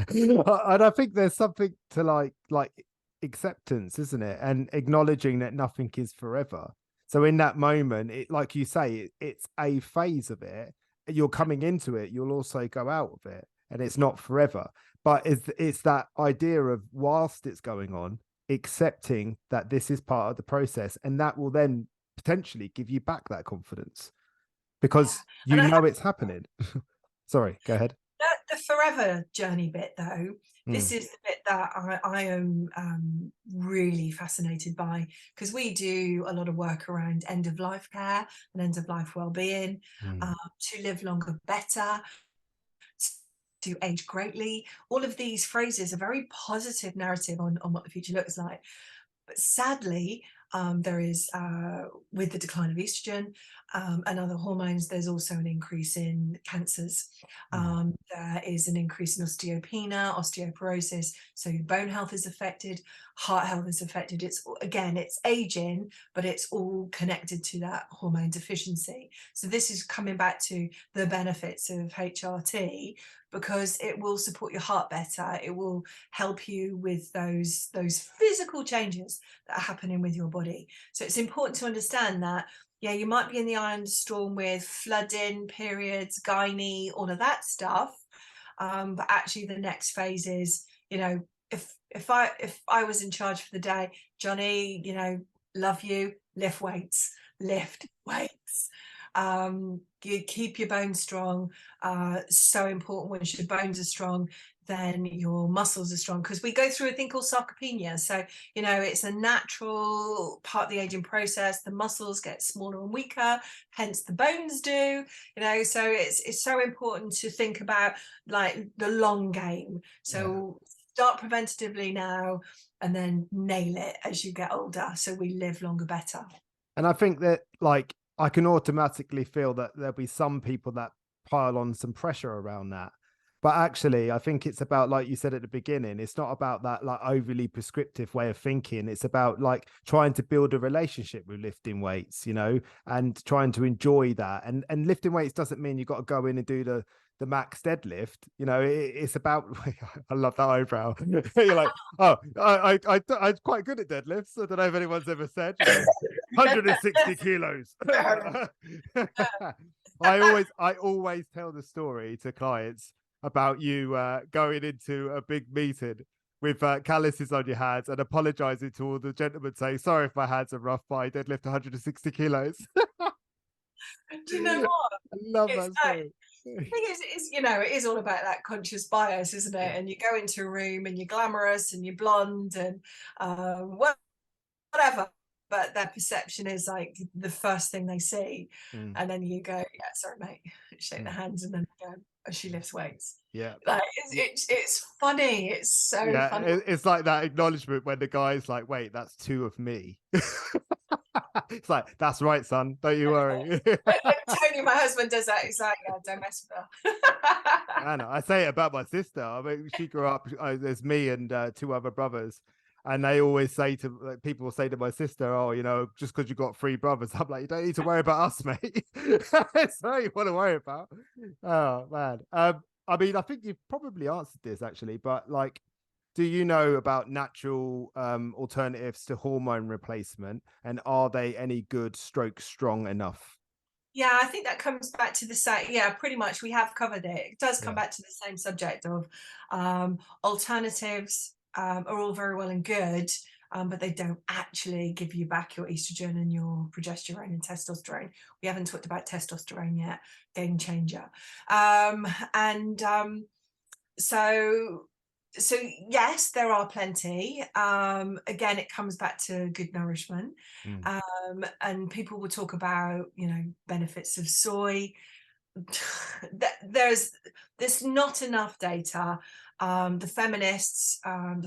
and I think there's something to like acceptance, isn't it? And acknowledging that nothing is forever. So in that moment, it, like you say, it's a phase of it. You're coming into it, you'll also go out of it, and it's not forever. But it's that idea of, whilst it's going on, accepting that this is part of the process, and that will then potentially give you back that confidence because And you know it's happening. Sorry, go ahead. the forever journey bit, though, Mm, this is the bit that I am really fascinated by, because we do a lot of work around end of life care and end of life well-being, mm, to live longer better, to age greatly. All of these phrases are very positive narrative on what the future looks like. But sadly, there is, with the decline of estrogen and other hormones, there's also an increase in cancers. mm. There is an increase in osteopenia, osteoporosis. So your bone health is affected, heart health is affected. Again, it's aging, but it's all connected to that hormone deficiency. So this is coming back to the benefits of HRT, because it will support your heart better. It will help you with those physical changes that are happening with your body. So it's important to understand that, yeah, you might be in the iron storm with flooding, periods, gynae, all of that stuff. But actually the next phase is, if I was in charge for the day, Johnny, love you, lift weights, lift weights. You keep your bones strong. So important. When your bones are strong, then your muscles are strong, because we go through a thing called sarcopenia. So it's a natural part of the aging process. The muscles get smaller and weaker, hence the bones do. So it's so important to think about like the long game. So start preventatively now, and then nail it as you get older, so we live longer better. And I think that, like, I can automatically feel that there'll be some people that pile on some pressure around that. But actually, I think it's about, like you said at the beginning, it's not about that like overly prescriptive way of thinking. It's about like trying to build a relationship with lifting weights, and trying to enjoy that. And lifting weights doesn't mean you've got to go in and do the max deadlift. It's about, I love that eyebrow. You're like, oh, I'm quite good at deadlifts. I don't know if anyone's ever said, 160 kilos. I always tell the story to clients about you going into a big meeting with calluses on your hands and apologizing to all the gentlemen, saying, sorry if my hands are rough, but I deadlift 160 kilos. Do you know what? I love It's that story. The thing is, it is all about that conscious bias, isn't it? Yeah. And you go into a room and you're glamorous and you're blonde and whatever, but their perception is like the first thing they see. Mm, And then you go, yeah, sorry, mate, shake mm, their hands, and then they go, oh, she lifts weights. yeah. Like it's funny. It's so Yeah, funny. it's like that acknowledgement when the guy's like, wait, that's two of me. It's like, that's right, son, don't you worry. Tony, my husband, does that. He's like, yeah, don't mess with her. I know. I say it about my sister. I mean, she grew up. There's me and two other brothers, and they always say to like, people will say to my sister, "Oh, just because you got three brothers," I'm like, "You don't need to worry about us, mate. It's not you want to worry about." Oh man. I mean, I think you've probably answered this actually, but like, do you know about natural alternatives to hormone replacement, and are they any good, stroke strong enough? Yeah, I think that comes back to the same. Yeah, pretty much we have covered it. It does come Yeah. back to the same subject of alternatives are all very well and good, but they don't actually give you back your estrogen and your progesterone and testosterone. We haven't talked about testosterone yet, game changer. And so so yes, there are plenty. Again, it comes back to good nourishment. Mm, And people will talk about benefits of soy. There's not enough data. The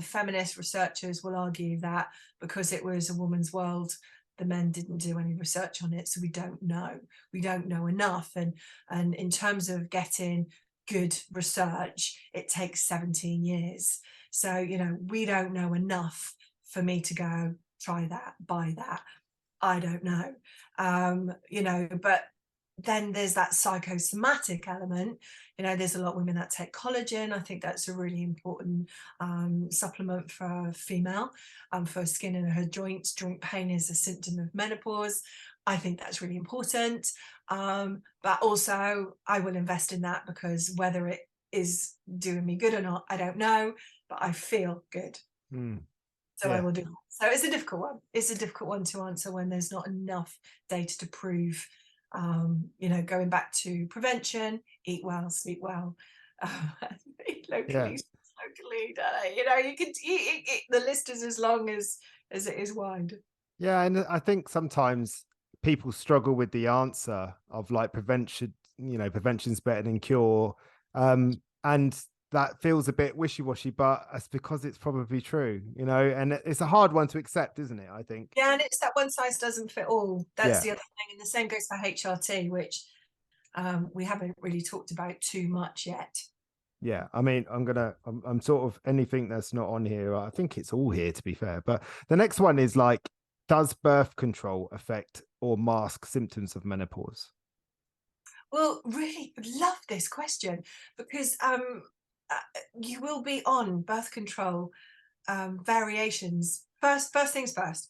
feminist researchers will argue that because it was a woman's world, the men didn't do any research on it, so we don't know enough. And in terms of getting good research, it takes 17 years. So we don't know enough for me to go try that, buy that. I don't know. But then there's that psychosomatic element. There's a lot of women that take collagen. I think that's a really important supplement for a female, for skin in her joints. Joint pain is a symptom of menopause. I think that's really important. But also I will invest in that, because whether it is doing me good or not, I don't know, but I feel good. mm, So I yeah. will do that. So it's a difficult one. It's a difficult one to answer when there's not enough data to prove. Going back to prevention, eat well, sleep well, locally, Yeah. locally, you know, you can, the list is as long as it is wide. Yeah, and I think sometimes people struggle with the answer of like prevention, prevention's better than cure. And that feels a bit wishy-washy, but it's because it's probably true, and it's a hard one to accept, isn't it? I think. Yeah, and it's that one size doesn't fit all. That's Yeah. the other thing. And the same goes for HRT, which we haven't really talked about too much yet. Yeah, I mean, I'm sort of anything that's not on here. I think it's all here, to be fair. But the next one is like, does birth control affect or mask symptoms of menopause? Well, really love this question because you will be on birth control variations. First things first,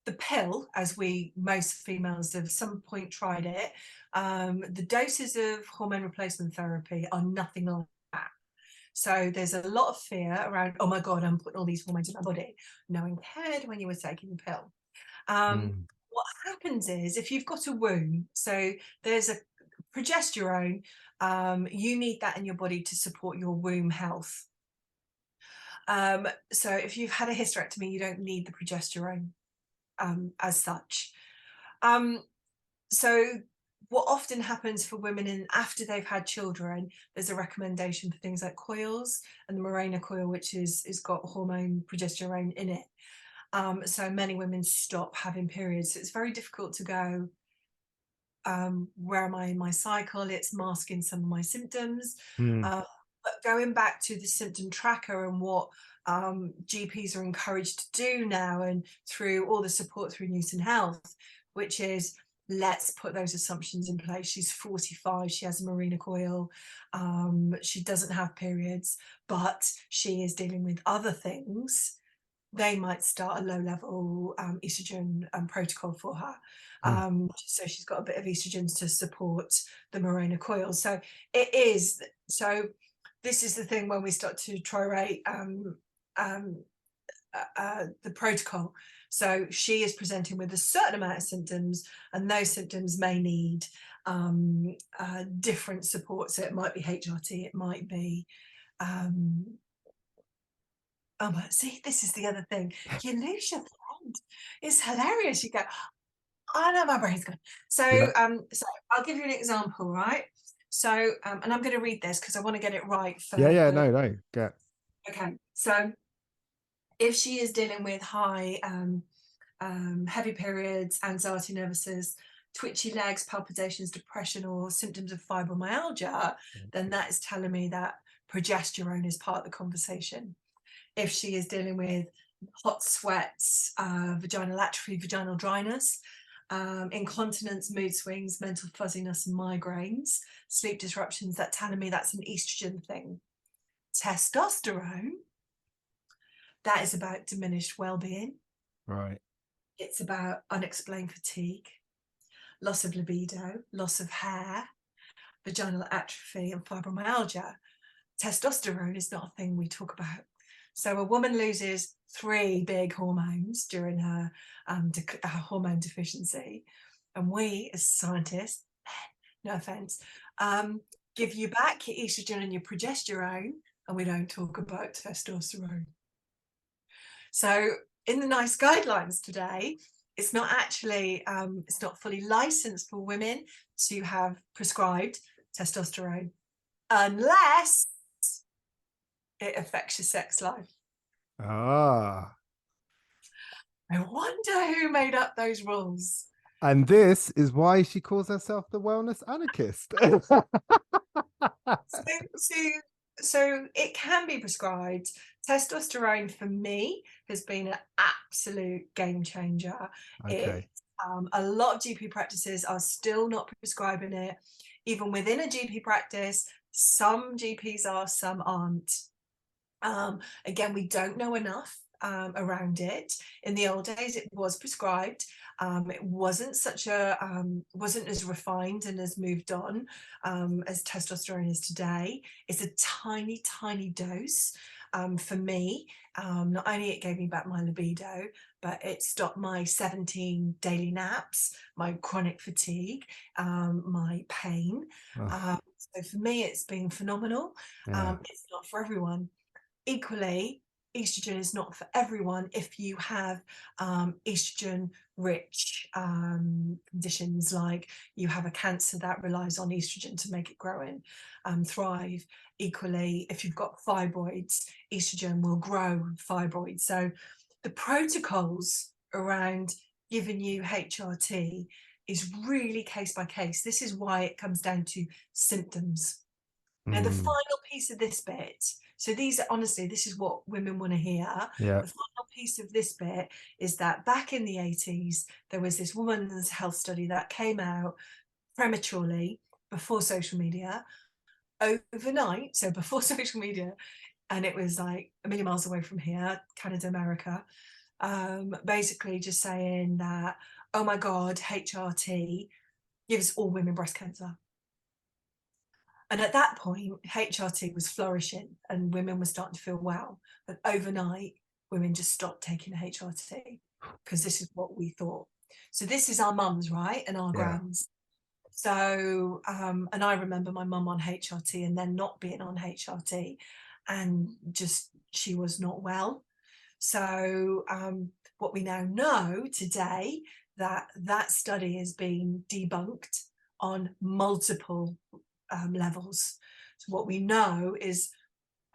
the pill, as most females have some point tried it, the doses of hormone replacement therapy are nothing like that. So there's a lot of fear around, oh my God, I'm putting all these hormones in my body. No one cared when you were taking the pill. Mm. What happens is if you've got a womb, so there's a progesterone, you need that in your body to support your womb health. So if you've had a hysterectomy, you don't need the progesterone as such. So what often happens for women after they've had children, there's a recommendation for things like coils, and the Mirena coil, which is got hormone progesterone in it. So many women stop having periods. So it's very difficult to go, where am I in my cycle? It's masking some of my symptoms. Mm. But going back to the symptom tracker and what GPs are encouraged to do now, and through all the support through Newton Health, which is, let's put those assumptions in place. She's 45, she has a Mirena coil, she doesn't have periods, but she is dealing with other things. They might start a low-level estrogen protocol for her. Mm. So she's got a bit of estrogen to support the Mirena coil. So it is, so this is the thing when we start to trirate the protocol. So she is presenting with a certain amount of symptoms, and those symptoms may need different support. So it might be HRT, it might be oh, but see, this is the other thing. You lose your thread. It's hilarious. You go, oh no, my brain's gone. Yeah. So I'll give you an example, right? So, and I'm going to read this because I want to get it right for Yeah. Yeah. the. No. Yeah. Okay. So if she is dealing with high, heavy periods, anxiety, nervousness, twitchy legs, palpitations, depression, or symptoms of fibromyalgia, then that is telling me that progesterone is part of the conversation. If she is dealing with hot sweats, vaginal atrophy, vaginal dryness, incontinence, mood swings, mental fuzziness, and migraines, sleep disruptions, that telling me that's an estrogen thing. Testosterone, that is about diminished well-being. Right. It's about unexplained fatigue, loss of libido, loss of hair, vaginal atrophy, and fibromyalgia. Testosterone is not a thing we talk about. So a woman loses 3 big hormones during her hormone deficiency, and we as scientists, no offense, give you back your estrogen and your progesterone, and we don't talk about testosterone. So in the NICE guidelines today, it's not actually, it's not fully licensed for women to have prescribed testosterone unless it affects your sex life. Ah. I wonder who made up those rules. And this is why she calls herself the Wellness Anarchist. So it can be prescribed. Testosterone for me has been an absolute game changer. Okay. A lot of GP practices are still not prescribing it. Even within a GP practice, some GPs are, some aren't. Again, we don't know enough around it. In the old days, it was prescribed. It wasn't wasn't as refined and as moved on as testosterone is today. It's a tiny, tiny dose. for me, not only it gave me back my libido, but it stopped my 17 daily naps, my chronic fatigue, my pain. Oh, So for me, it's been phenomenal. yeah. It's not for everyone. Equally, estrogen is not for everyone if you have estrogen rich conditions, like you have a cancer that relies on estrogen to make it grow and thrive. Equally, if you've got fibroids, estrogen will grow fibroids. So the protocols around giving you HRT is really case by case. This is why it comes down to symptoms. Now, the Mm, final piece of this bit, so these are honestly, this is what women want to hear. yeah. The final piece of this bit is that back in the 80s, there was this women's health study that came out prematurely before social media, overnight, so before social media, and it was like a million miles away from here, Canada, America, basically just saying that, oh my God, HRT gives all women breast cancer. And at that point, HRT was flourishing and women were starting to feel well. But overnight, women just stopped taking HRT because this is what we thought. So this is our mums, right? And our Yeah. grams. So, and I remember my mum on HRT and then not being on HRT and just she was not well. So, what we now know today that that study has been debunked on multiple levels. So what we know is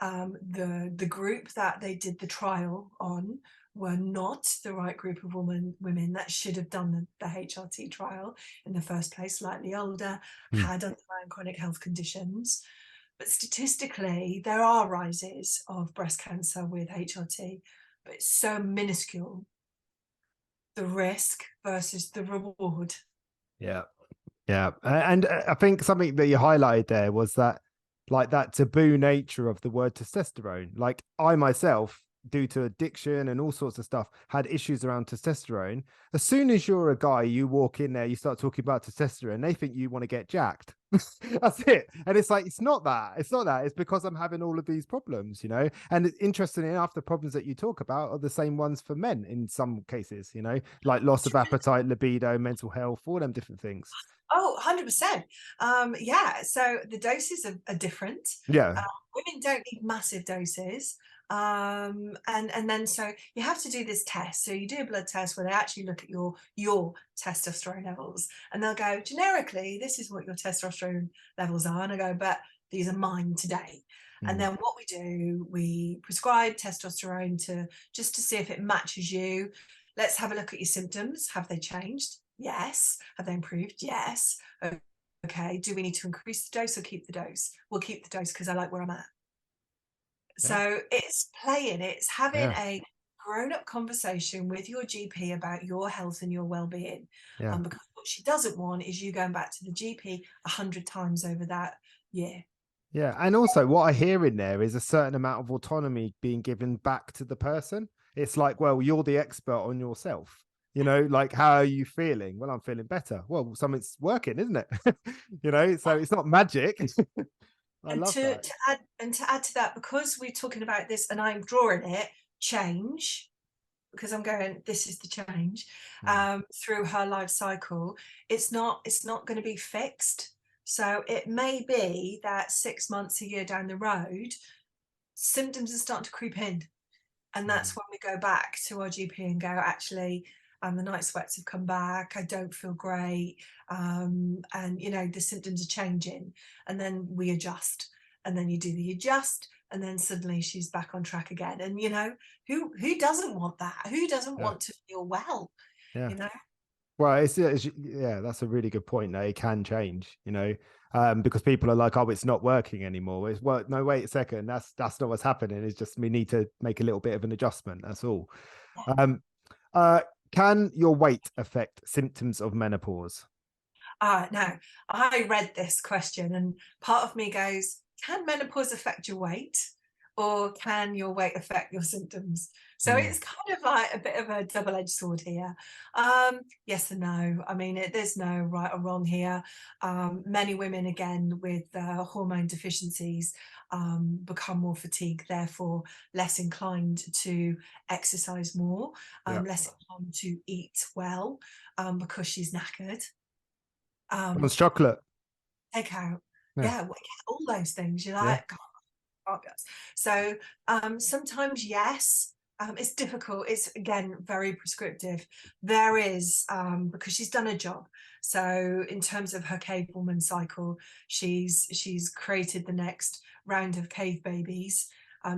the group that they did the trial on were not the right group of women that should have done the HRT trial in the first place, slightly older, Mm, had underlying chronic health conditions. But statistically, there are rises of breast cancer with HRT, but it's so minuscule, the risk versus the reward. yeah. Yeah. And I think something that you highlighted there was that, like, that taboo nature of the word testosterone. Like, I myself, due to addiction and all sorts of stuff, had issues around testosterone. As soon as you're a guy, you walk in there, you start talking about testosterone, they think you want to get jacked. That's it. And it's like, it's not that. It's not that. It's because I'm having all of these problems, you know? And interestingly enough, the problems that you talk about are the same ones for men in some cases, you know, like loss of appetite, libido, mental health, all them different things. Oh, 100%. Yeah, so the doses are different. Yeah. Uh, Women don't need massive doses. And then so you have to do this test. So you do a blood test where they actually look at your testosterone levels, and they'll go, generically, this is what your testosterone levels are. And I go, but these are mine today. And Mm, then what we do, we prescribe testosterone to just to see if it matches you. Let's have a look at your symptoms. Have they changed? Yes. Have they improved? Yes. Okay. Do we need to increase the dose or keep the dose? We'll keep the dose because I like where I'm at. yeah. So it's playing, it's having Yeah. a grown-up conversation with your GP about your health and your well-being. Yeah. Because what she doesn't want is you going back to the GP 100 times over that year. Yeah. And also, what I hear in there is a certain amount of autonomy being given back to the person. It's like, well, you're the expert on yourself. You know, like, how are you feeling? Well, I'm feeling better. Well, something's working, isn't it? You know, so it's not magic. I And love that. to add to that, because we're talking about this and I'm drawing it, change, because I'm going, this is the change, Mm, through her life cycle. It's not going to be fixed. So it may be that 6 months, a year down the road, symptoms are starting to creep in. And mm. that's when we go back to our GP and go, actually, the night sweats have come back. I don't feel great. And, the symptoms are changing. And then we adjust. And then you do the adjust. And then suddenly she's back on track again. And, who doesn't want that? Who doesn't Yeah. want to feel well? Yeah. You know? Well, yeah, that's a really good point. That it can change, you know, because people are like, oh, it's not working anymore. It's, well, no, wait a second, that's not what's happening. It's just we need to make a little bit of an adjustment. That's all. Um, uh, can your weight affect symptoms of menopause? Now, I read this question and part of me goes, can menopause affect your weight or can your weight affect your symptoms? So it's kind of like a bit of a double-edged sword here. Yes and no. I mean, there's no right or wrong here. Many women, again, with hormone deficiencies, become more fatigued, therefore less inclined to exercise more, Yeah. less inclined to eat well, because she's knackered. Wants Um, chocolate. take out, Yeah. yeah, all those things. You're Yeah. like, fabulous. So sometimes, yes, it's difficult. It's, again, very prescriptive. There is, because she's done a job. So in terms of her cave woman cycle, she's created the next round of cave babies.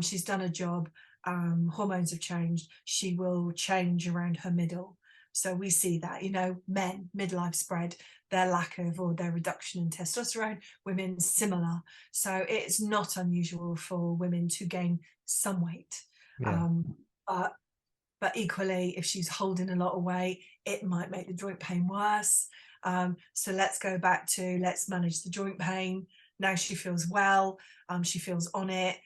She's done a job. Hormones have changed. She will change around her middle. So we see that, men, midlife spread, their lack of or their reduction in testosterone, women similar. So it's not unusual for women to gain some weight. Yeah. Um, but equally, if she's holding a lot of weight, it might make the joint pain worse. So let's go back to, let's manage the joint pain. Now she feels well, she feels on it.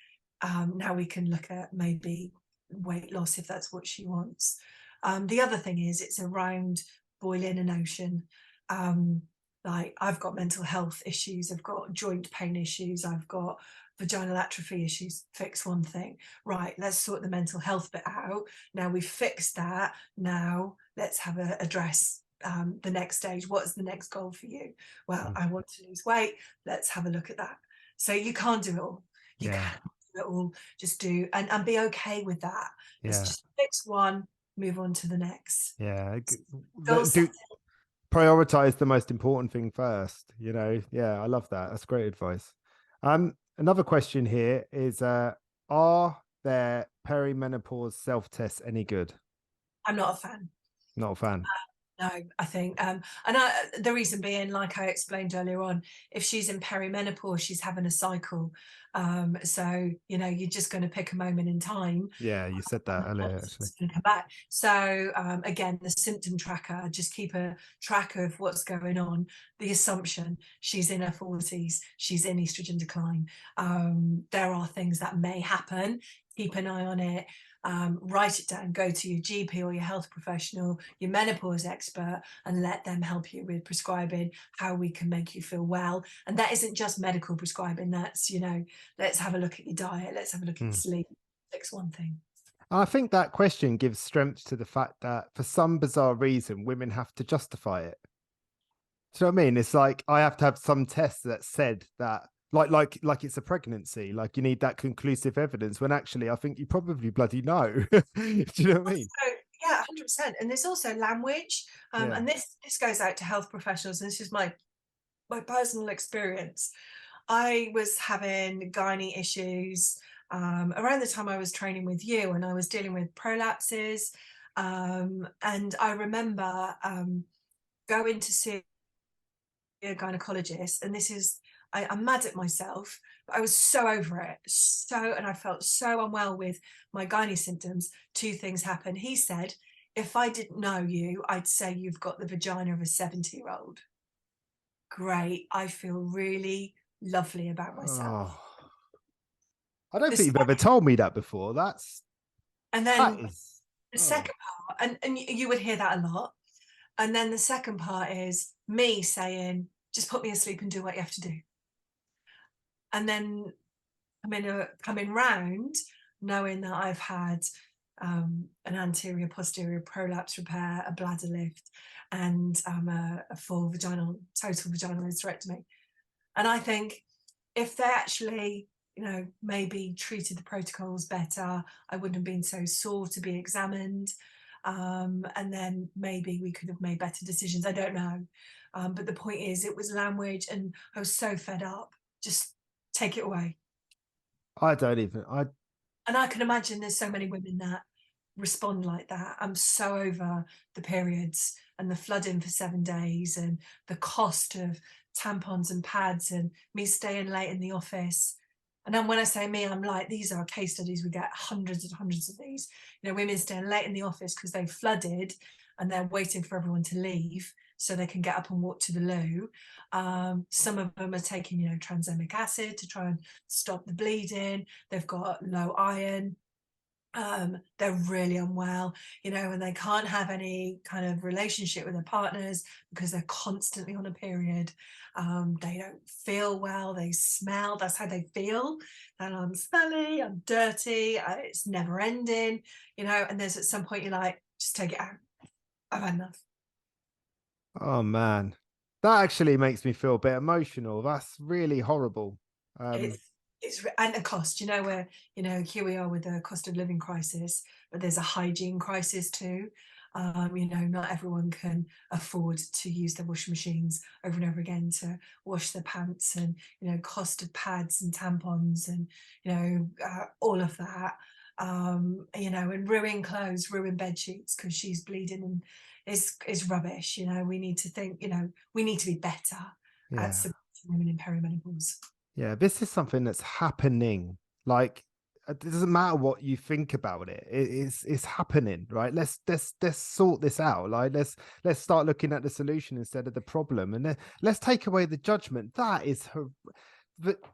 Now we can look at maybe weight loss if that's what she wants. The other thing is, it's around boiling an ocean. Like, I've got mental health issues, I've got joint pain issues, I've got vaginal atrophy issues. Fix one thing, right, let's sort the mental health bit out. Now we've fixed that, now let's have a address the next stage. What's the next goal for you? Well, I want to lose weight. Let's have a look at that. So you can't do it all. You Yeah. can't do it all. Just do, and be okay with that. Let's Yeah. just fix one, move on to the next. Yeah. Goal Do setting. prioritize the most important thing first. Yeah, I love that. That's great advice. Another question here is, are there perimenopause self-tests any good? I'm not a fan. Not a fan. No, I think, the reason being, like I explained earlier on, if she's in perimenopause, she's having a cycle. So, you're just going to pick a moment in time. Yeah, you said that earlier, actually. It's going to come back. So, again, the symptom tracker, just keep a track of what's going on. The assumption, she's in her 40s, she's in estrogen decline. There are things that may happen. Keep an eye on it. Write it down, go to your GP or your health professional, your menopause expert, and let them help you with prescribing, how we can make you feel well. And that isn't just medical prescribing. That's, let's have a look at your diet, let's have a look at your sleep. Fix one thing. I think that question gives strength to the fact that for some bizarre reason, women have to justify it. Do you know what I mean? It's like, I have to have some test that said that, like it's a pregnancy, like you need that conclusive evidence, when actually I think you probably bloody know. Do you know what I mean? So, yeah, 100%. And there's also language, Yeah. and this goes out to health professionals. And this is my personal experience. I was having gynae issues around the time I was training with you, and I was dealing with prolapses. And I remember going to see a gynecologist, and this is, I'm mad at myself, but I was so over it. And I felt so unwell with my gynae symptoms. Two things happened. He said, if I didn't know you, I'd say you've got the vagina of a 70-year-old. Great. I feel really lovely about myself. Oh, I don't The think you've ever told me that before. And That then is, the second part, and you would hear that a lot. And then the second part is me saying, just put me asleep and do what you have to do. And then coming round, knowing that I've had an anterior posterior prolapse repair, a bladder lift, and a full total vaginal hysterectomy. And I think, if they actually, maybe treated the protocols better, I wouldn't have been so sore to be examined. And then maybe we could have made better decisions. I don't know. But the point is, it was language, and I was so fed up. Just take it away. I don't even, And I can imagine there's so many women that respond like that. I'm so over the periods and the flooding for 7 days and the cost of tampons and pads and me staying late in the office. And then when I say me, I'm like, these are case studies. We get hundreds and hundreds of these. Women staying late in the office because they've flooded and they're waiting for everyone to leave so they can get up and walk to the loo. Some of them are taking, tranexamic acid to try and stop the bleeding. They've got low iron. They're really unwell, and they can't have any kind of relationship with their partners because they're constantly on a period. They don't feel well, they smell, that's how they feel. And I'm smelly, I'm dirty, it's never ending, and there's at some point you're like, just take it out. I've had enough. Oh man, that actually makes me feel a bit emotional. That's really horrible. Um, And the cost, where, here we are with the cost of living crisis, but there's a hygiene crisis too. Not everyone can afford to use their washing machines over and over again to wash their pants, and, cost of pads and tampons, and, all of that. And ruin clothes, ruin bed sheets because she's bleeding, and is rubbish. We need to think, we need to be better at yeah. supporting women in perimenopause. Yeah, this is something that's happening. Like, it doesn't matter what you think about it. It's happening, right? Let's sort this out. Like, let's start looking at the solution instead of the problem, and then let's take away the judgment. That is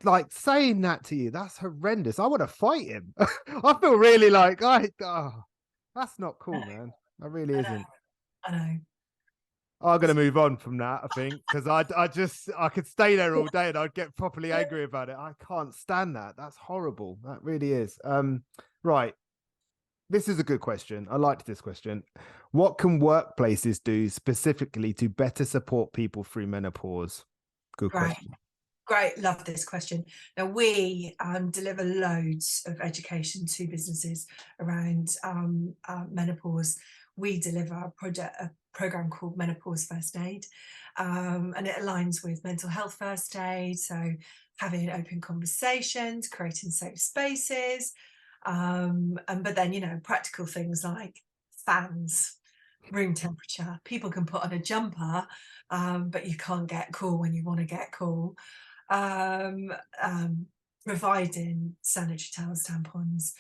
like saying that to you. That's horrendous. I want to fight him. I feel really like that's not cool, man. That really I know, isn't. I know. I'm gonna move on from that, I think, because I could stay there all day and I'd get properly angry about it. I can't stand that. That's horrible. That really is. Right. This is a good question. I liked this question. What can workplaces do specifically to better support people through menopause? Good Great, question. great. Love this question. Now, we deliver loads of education to businesses around menopause. We deliver a program called Menopause First Aid, and it aligns with mental health first aid. So having open conversations, creating safe spaces, but then, practical things like fans, room temperature. People can put on a jumper, but you can't get cool when you want to get cool. Um, um, Providing sanitary towels, tampons,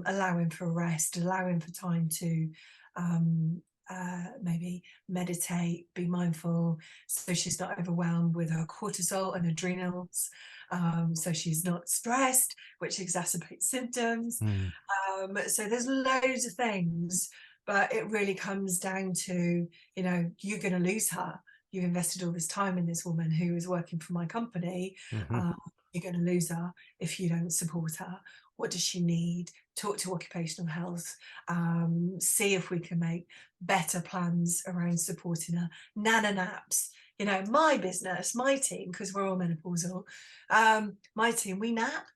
allowing for rest, allowing for time to maybe meditate, be mindful, so she's not overwhelmed with her cortisol and adrenals, so she's not stressed, which exacerbates symptoms. Mm, So there's loads of things, but it really comes down to, you're going to lose her. You've invested all this time in this woman who is working for my company. mhm, Um, you're going to lose her if you don't support her. What does she need? Talk to occupational health. See if we can make better plans around supporting her. Nana naps. My business, my team, because we're all menopausal, my team, we nap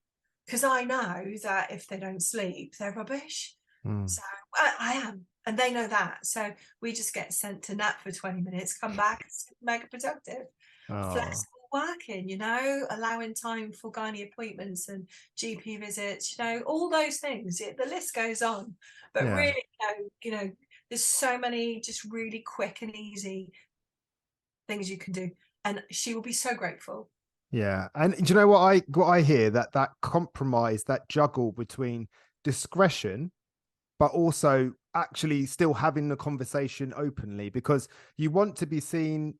because I know that if they don't sleep, they're rubbish. mm. So I am, and they know that. So we just get sent to nap for 20 minutes, come back, mega productive. Oh, Flexible working, allowing time for gynae appointments and GP visits, all those things. The list goes on. But yeah. really, there's so many just really quick and easy things you can do. And she will be so grateful. Yeah, and do you know what I hear, that compromise, that juggle between discretion, but also actually still having the conversation openly, because you want to be seen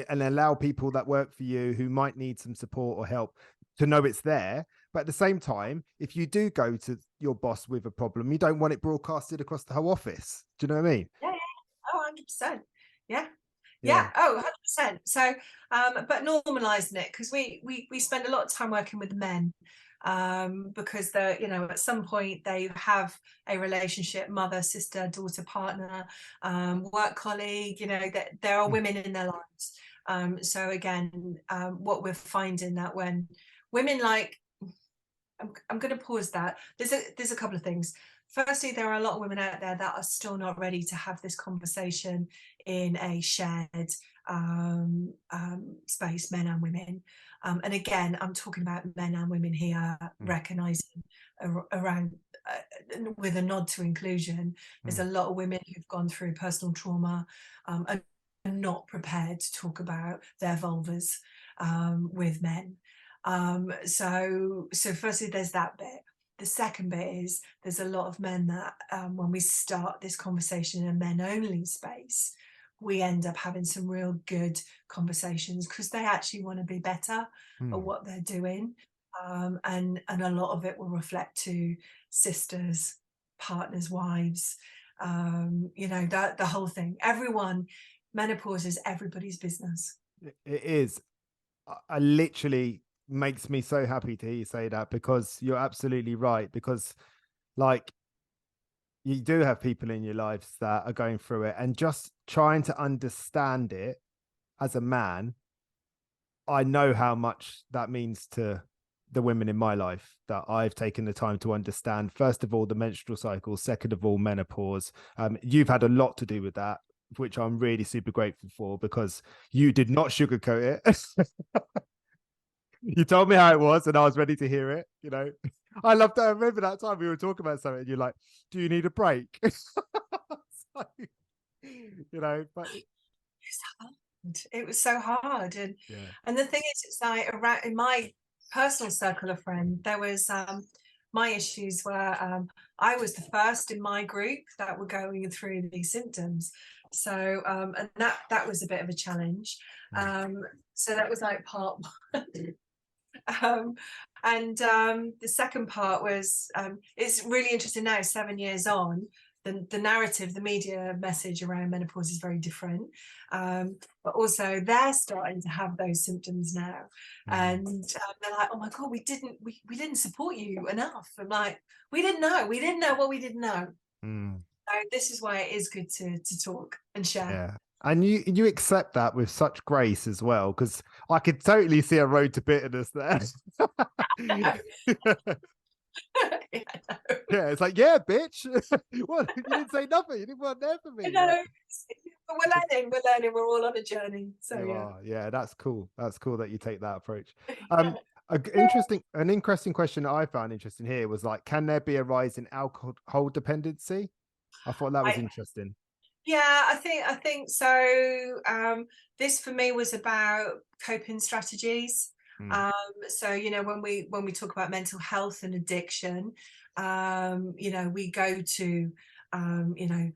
and allow people that work for you who might need some support or help to know it's there. But at the same time, if you do go to your boss with a problem, you don't want it broadcasted across the whole office. Do you know what I mean? Yeah, yeah. Oh, 100%. Yeah. Yeah. Yeah. Oh, 100%. So, but normalizing it, because we spend a lot of time working with men, because at some point they have a relationship, mother, sister, daughter, partner, work colleague, that there are Mm, women in their lives. So again, what we're finding that when women like, I'm going to pause that. There's a couple of things. Firstly, there are a lot of women out there that are still not ready to have this conversation in a shared space, men and women. And again, I'm talking about men and women here, mm, recognizing around with a nod to inclusion. There's mm, a lot of women who've gone through personal trauma, and are not prepared to talk about their vulvas with men. So firstly, there's that bit. The second bit is there's a lot of men that when we start this conversation in a men only space, we end up having some real good conversations because they actually want to be better at mm. what they're doing. And a lot of it will reflect to sisters, partners, wives, the whole thing. Everyone, menopause is everybody's business. It is. I literally makes me so happy to hear you say that, because you're absolutely right. Because like, you do have people in your lives that are going through it, and just trying to understand it as a man, I know how much that means to the women in my life, that I've taken the time to understand, first of all, the menstrual cycle, second of all, menopause. You've had a lot to do with that, which I'm really super grateful for, because you did not sugarcoat it. You told me how it was, and I was ready to hear it. I loved that. I remember that time we were talking about something, and you're like, "Do you need a break?" So, but It was so hard, and yeah. the thing is, it's like around in my personal circle of friends, there was my issues were I was the first in my group that were going through these symptoms, so and that was a bit of a challenge. So that was like part one. And the second part was it's really interesting now, 7 years on. The narrative, the media message around menopause is very different, but also they're starting to have those symptoms now, and they're like, "Oh my god, we didn't support you enough." I'm like, we didn't know what we didn't know. So this is why it is good to talk and share. Yeah. And you accept that with such grace as well, because I could totally see a road to bitterness there. Yeah, Yeah, it's like, yeah, bitch. Well, you didn't say nothing. You didn't want there for me. no, Like, but we're learning, we're all on a journey, so you yeah. are. Yeah, that's cool. That's cool that you take that approach. An interesting question that I found interesting here was like, can there be a rise in alcohol dependency? I thought that was I, interesting. Yeah, I think so. This for me was about coping strategies. Mm, Um, so when we talk about mental health and addiction, we go to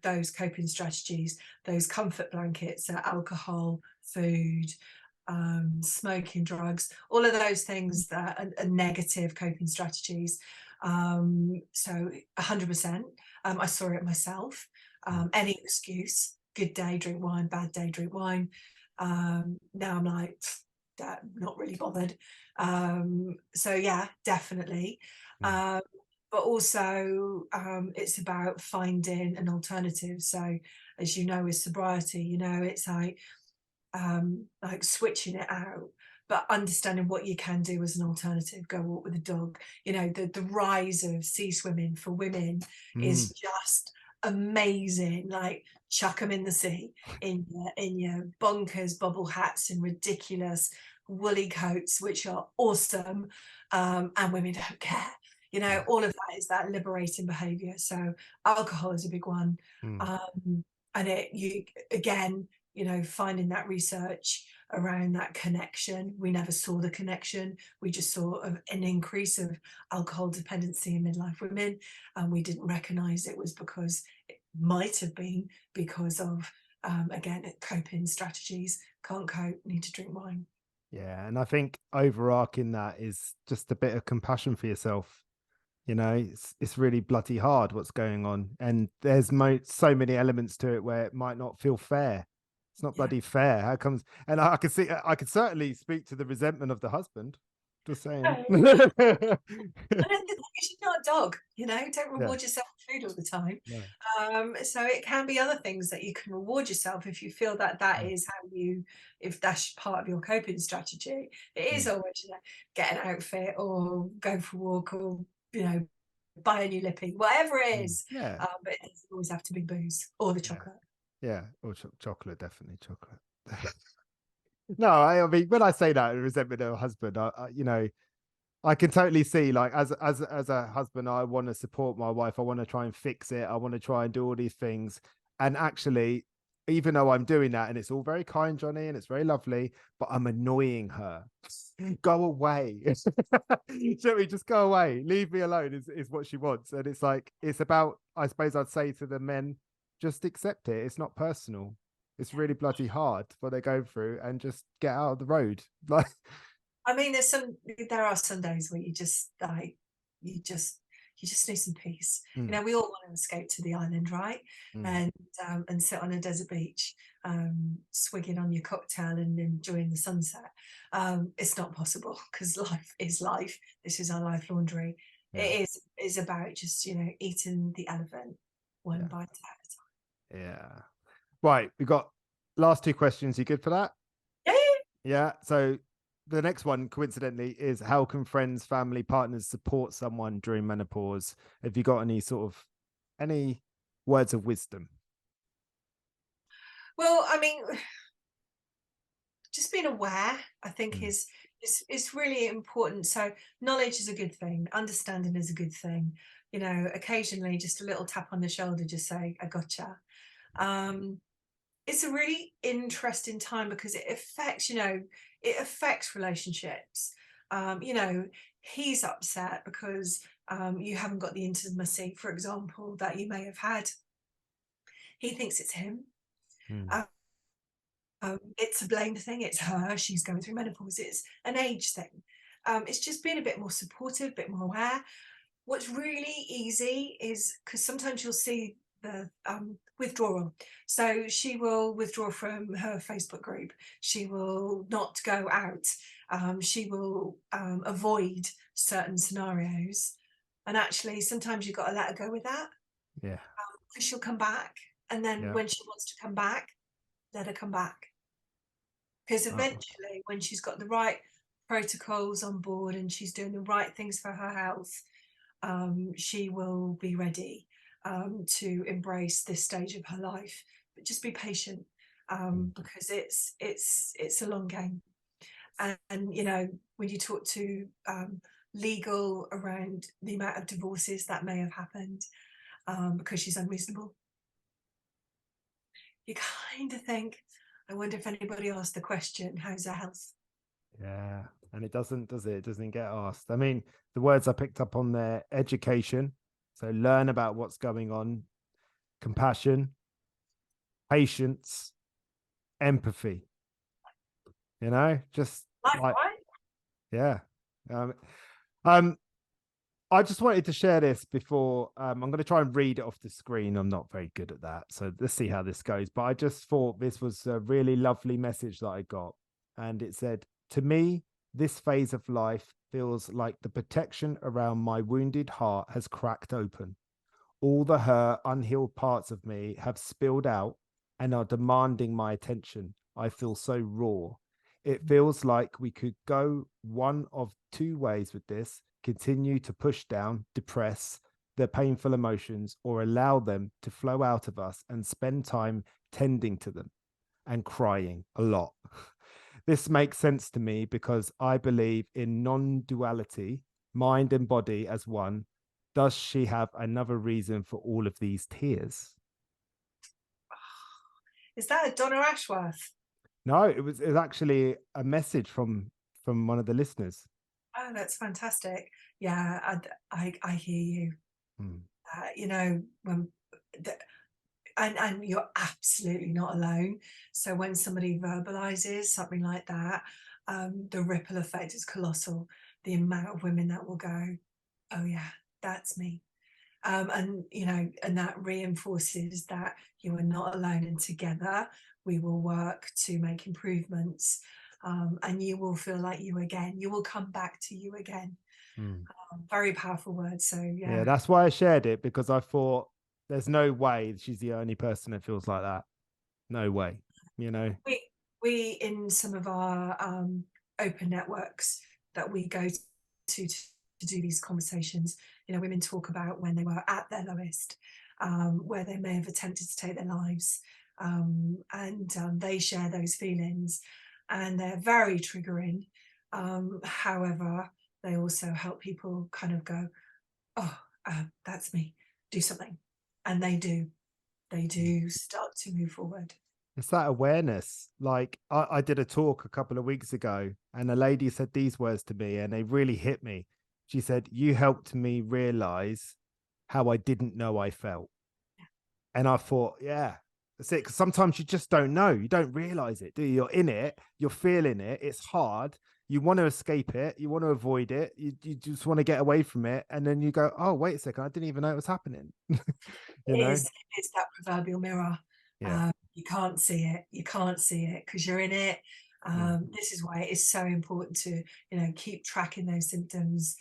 those coping strategies, those comfort blankets, alcohol, food, smoking, drugs, all of those things that are negative coping strategies. So 100%. I saw it myself. mm, Any excuse, good day, drink wine, bad day, drink wine. Now I'm like, not really bothered. So yeah, definitely. mm, Um, but also it's about finding an alternative. So as you know, with sobriety, it's like switching it out, but understanding what you can do as an alternative. Go walk with a dog. The rise of sea swimming for women mm. is just amazing. Like, chuck them in the sea in your bonkers bubble hats and ridiculous woolly coats, which are awesome, and women don't care. Yeah. All of that is that liberating behavior. So alcohol is a big one. Mm. And finding that research around that connection. We never saw the connection. We just saw an increase of alcohol dependency in midlife women, and we didn't recognize it was because it might have been because of again, coping strategies. Can't cope, need to drink wine. Yeah, and I think overarching that is just a bit of compassion for yourself. It's really bloody hard what's going on, and there's so many elements to it where it might not feel fair. It's not Yeah. bloody fair. How comes? And I could see, I could certainly speak to the resentment of the husband. Just saying. I don't think she's not a dog, don't Yeah. reward yourself with food all the time. No. So it can be other things that you can reward yourself if you feel that Mm, is if that's part of your coping strategy. It is mm, always, get an outfit or go for a walk or, buy a new lippy, whatever it mm. is. Yeah. But it doesn't always have to be booze or the Yeah. chocolate. Yeah. Or chocolate, definitely chocolate. No, I mean, when I say that resentment of a husband, I can totally see, like, as a husband, I want to support my wife. I want to try and fix it. I want to try and do all these things. And actually, even though I'm doing that, and it's all very kind, Johnny, and it's very lovely, but I'm annoying her. Go away. Shall we just go away? Leave me alone is what she wants. And it's like, it's about, I suppose I'd say to the men, just accept it. It's not personal. It's really bloody hard what they're going through, and just get out of the road. Like, I mean, there are some days where you just like, you just need some peace. Mm. We all want to escape to the island, right? Mm. And sit on a desert beach, swigging on your cocktail and enjoying the sunset. It's not possible, because life is life. This is our life laundry. Yeah. It is about just, eating the elephant one bite at a time. Yeah. Right. We got last two questions. You good for that? Yeah. Yeah. So the next one, coincidentally, is how can friends, family, partners support someone during menopause? Have you got any words of wisdom? Well, just being aware, I think, Mm. is really important. So knowledge is a good thing, understanding is a good thing. Occasionally just a little tap on the shoulder, just say, I gotcha. It's a really interesting time, because it affects relationships. He's upset because you haven't got the intimacy, for example, that you may have had. He thinks it's him. Mm. It's a blame thing. It's her. She's going through menopause. It's an age thing. It's just being a bit more supportive, a bit more aware. What's really easy is, because sometimes you'll see the withdrawal. So she will withdraw from her Facebook group. She will not go out. She will avoid certain scenarios. And actually, sometimes you've got to let her go with that, Yeah. because she'll come back. And then Yeah. when she wants to come back, let her come back. Because Oh, eventually, when she's got the right protocols on board and she's doing the right things for her health, she will be ready to embrace this stage of her life. But just be patient, because it's a long game. And when you talk to legal around the amount of divorces that may have happened because she's unreasonable, you kind of think, I wonder if anybody asked the question, how's her health? yeah. And it doesn't, does it? It doesn't get asked. I mean, the words I picked up on there: education. So learn about what's going on, compassion, patience, empathy, just Life, like, right? yeah. Um, um, I just wanted to share this before. I'm going to try and read it off the screen. I'm not very good at that. So let's see how this goes. But I just thought this was a really lovely message that I got. And it said, to me, this phase of life feels like the protection around my wounded heart has cracked open. All the hurt, unhealed parts of me have spilled out and are demanding my attention. I feel so raw. It feels like we could go one of two ways with this: continue to push down, depress the painful emotions, or allow them to flow out of us and spend time tending to them and crying a lot. This makes sense to me because I believe in non duality, mind and body as one. Does she have another reason for all of these tears? Is that a Donna Ashworth? No, it was actually a message from one of the listeners. Oh, that's fantastic. Yeah, I hear you. Hmm. When the, and you're absolutely not alone. So when somebody verbalizes something like that, the ripple effect is colossal. The amount of women that will go, oh yeah, that's me. And that reinforces that you are not alone, and together we will work to make improvements, and you will feel like you again. You will come back to you again. Hmm. Very powerful words. So Yeah, yeah, that's why I shared it, because I thought there's no way she's the only person that feels like that. No way, you know. we in some of our open networks that we go to do these conversations, women talk about when they were at their lowest, where they may have attempted to take their lives, and they share those feelings, and they're very triggering. However, they also help people kind of go, oh, that's me, do something. And they do start to move forward. It's that awareness. Like I did a talk a couple of weeks ago, and a lady said these words to me, and they really hit me. She said, "You helped me realize how I didn't know I felt." And I thought, yeah, that's it. Because sometimes you just don't know. You don't realize it, do you? You're in it, you're feeling it. It's hard. you want to escape it, you want to avoid it, you just want to get away from it, and then you go, oh, wait a second, I didn't even know it was happening. You know? It's that proverbial mirror. Yeah. You can't see it. You can't see it because you're in it. Mm. This is why it is so important to, keep tracking those symptoms,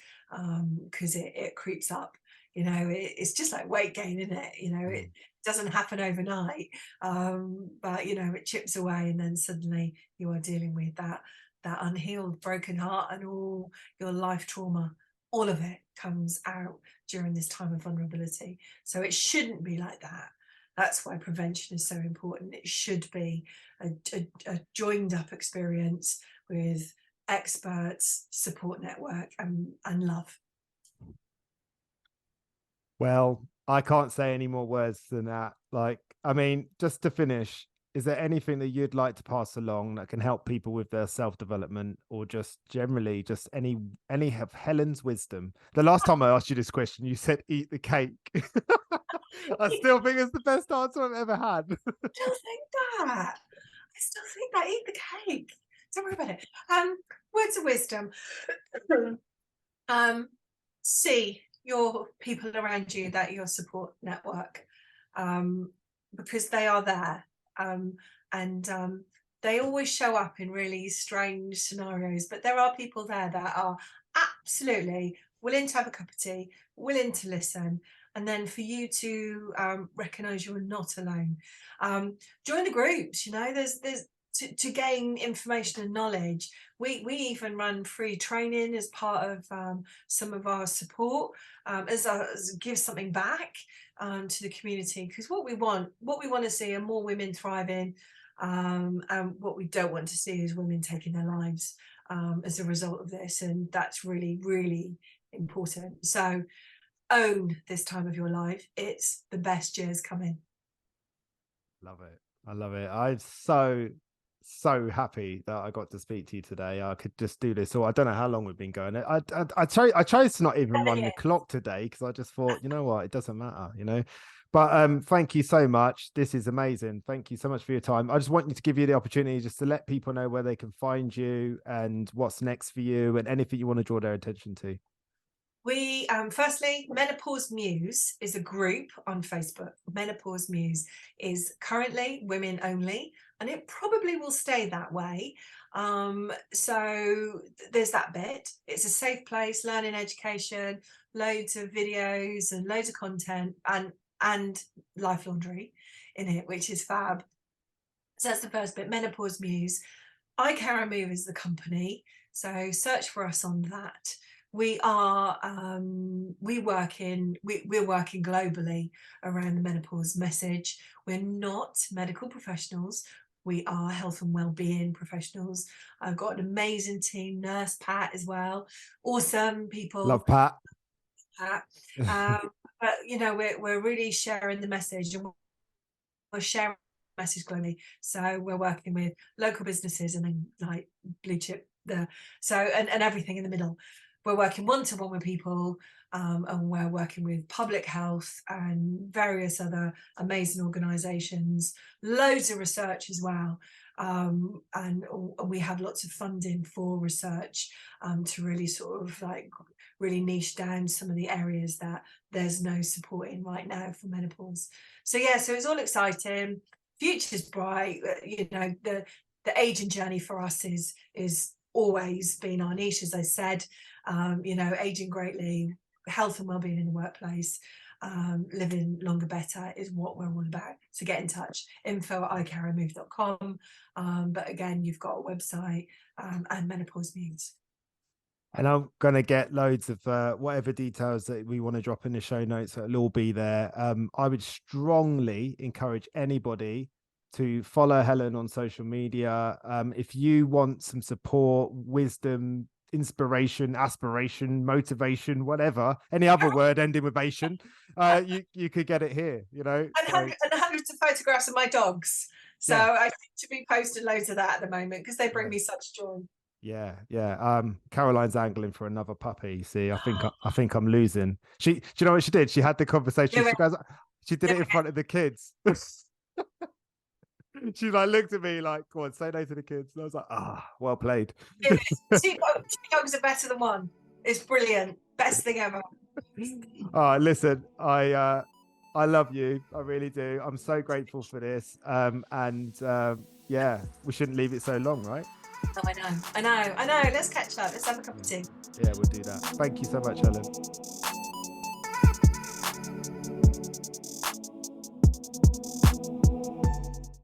because it creeps up. It's just like weight gain, isn't it? Mm. It doesn't happen overnight, but it chips away, and then suddenly you are dealing with that unhealed broken heart and all your life trauma. All of it comes out during this time of vulnerability. So it shouldn't be like that. That's why prevention is so important. It should be a joined up experience with experts, support network, and love. Well, I can't say any more words than that. Like, I mean, just to finish, is there anything that you'd like to pass along that can help people with their self-development, or just generally just any of Helen's wisdom? The last time I asked you this question, you said eat the cake. I still think it's the best answer I've ever had. Still think that. I still think that. Eat the cake. Don't worry about it. Words of wisdom. See your people around you, that your support network, because they are there, and they always show up in really strange scenarios, but there are people there that are absolutely willing to have a cup of tea, willing to listen, and then for you to recognize you're not alone. Join the groups. There's to gain information and knowledge. We even run free training as part of some of our support, as give something back to the community, because what we want to see are more women thriving, and what we don't want to see is women taking their lives as a result of this, and that's really, really important. So own this time of your life. It's the best years coming. Love it. I love it. I'm so happy that I got to speak to you today. I could just do this, or I don't know how long we've been going. I chose to not even run the clock today, because I just thought, you know what, it doesn't matter. But thank you so much. This is amazing. Thank you so much for your time. I just want you to give you the opportunity just to let people know where they can find you and what's next for you, and anything you want to draw their attention to. We firstly, Menopause Muse is a group on Facebook. Menopause Muse is currently women only, and it probably will stay that way. So there's that bit. It's a safe place, learning, education, loads of videos and loads of content, and life laundry in it, which is fab. So that's the first bit. Menopause Muse. iCare iMove is the company, so search for us on that. We're working globally around the menopause message. We're not medical professionals. We are health and well-being professionals. I've got an amazing team, Nurse Pat as well. Awesome people. Love Pat. Pat. But we're really sharing the message, and we're sharing the message globally. So we're working with local businesses, and then like blue chip there. So and everything in the middle. We're working one-to-one with people, and we're working with public health and various other amazing organisations, loads of research as well, and we have lots of funding for research, to really sort of like really niche down some of the areas that there's no support in right now for menopause. So yeah, so it's all exciting. Future's bright. The aging journey for us is always been our niche, as I said. Aging greatly, health and well-being in the workplace, living longer better is what we're all about. So get in touch, info@icareimove.com. But again, you've got a website, and Menopause Muse. And I'm going to get loads of whatever details that we want to drop in the show notes. It'll all be there. I would strongly encourage anybody to follow Helen on social media. If you want some support, wisdom, inspiration, aspiration, motivation, whatever, any other word ending with ation, you could get it here, And hundreds of photographs of my dogs. So yeah. I seem to be posting loads of that at the moment because they bring me such joy. Yeah. Caroline's angling for another puppy. See, I think I'm losing. Do you know what she did? She had the conversation. She goes, she did it in front of the kids. She like looked at me like, "Go on, say no to the kids." And I was like, well played." Two dogs are better than one. It's brilliant. Best thing ever. Listen, I love you. I really do. I'm so grateful for this. Yeah, we shouldn't leave it so long, right? Oh, I know. Let's catch up. Let's have a cup of tea. Yeah, we'll do that. Thank you so much, Helen.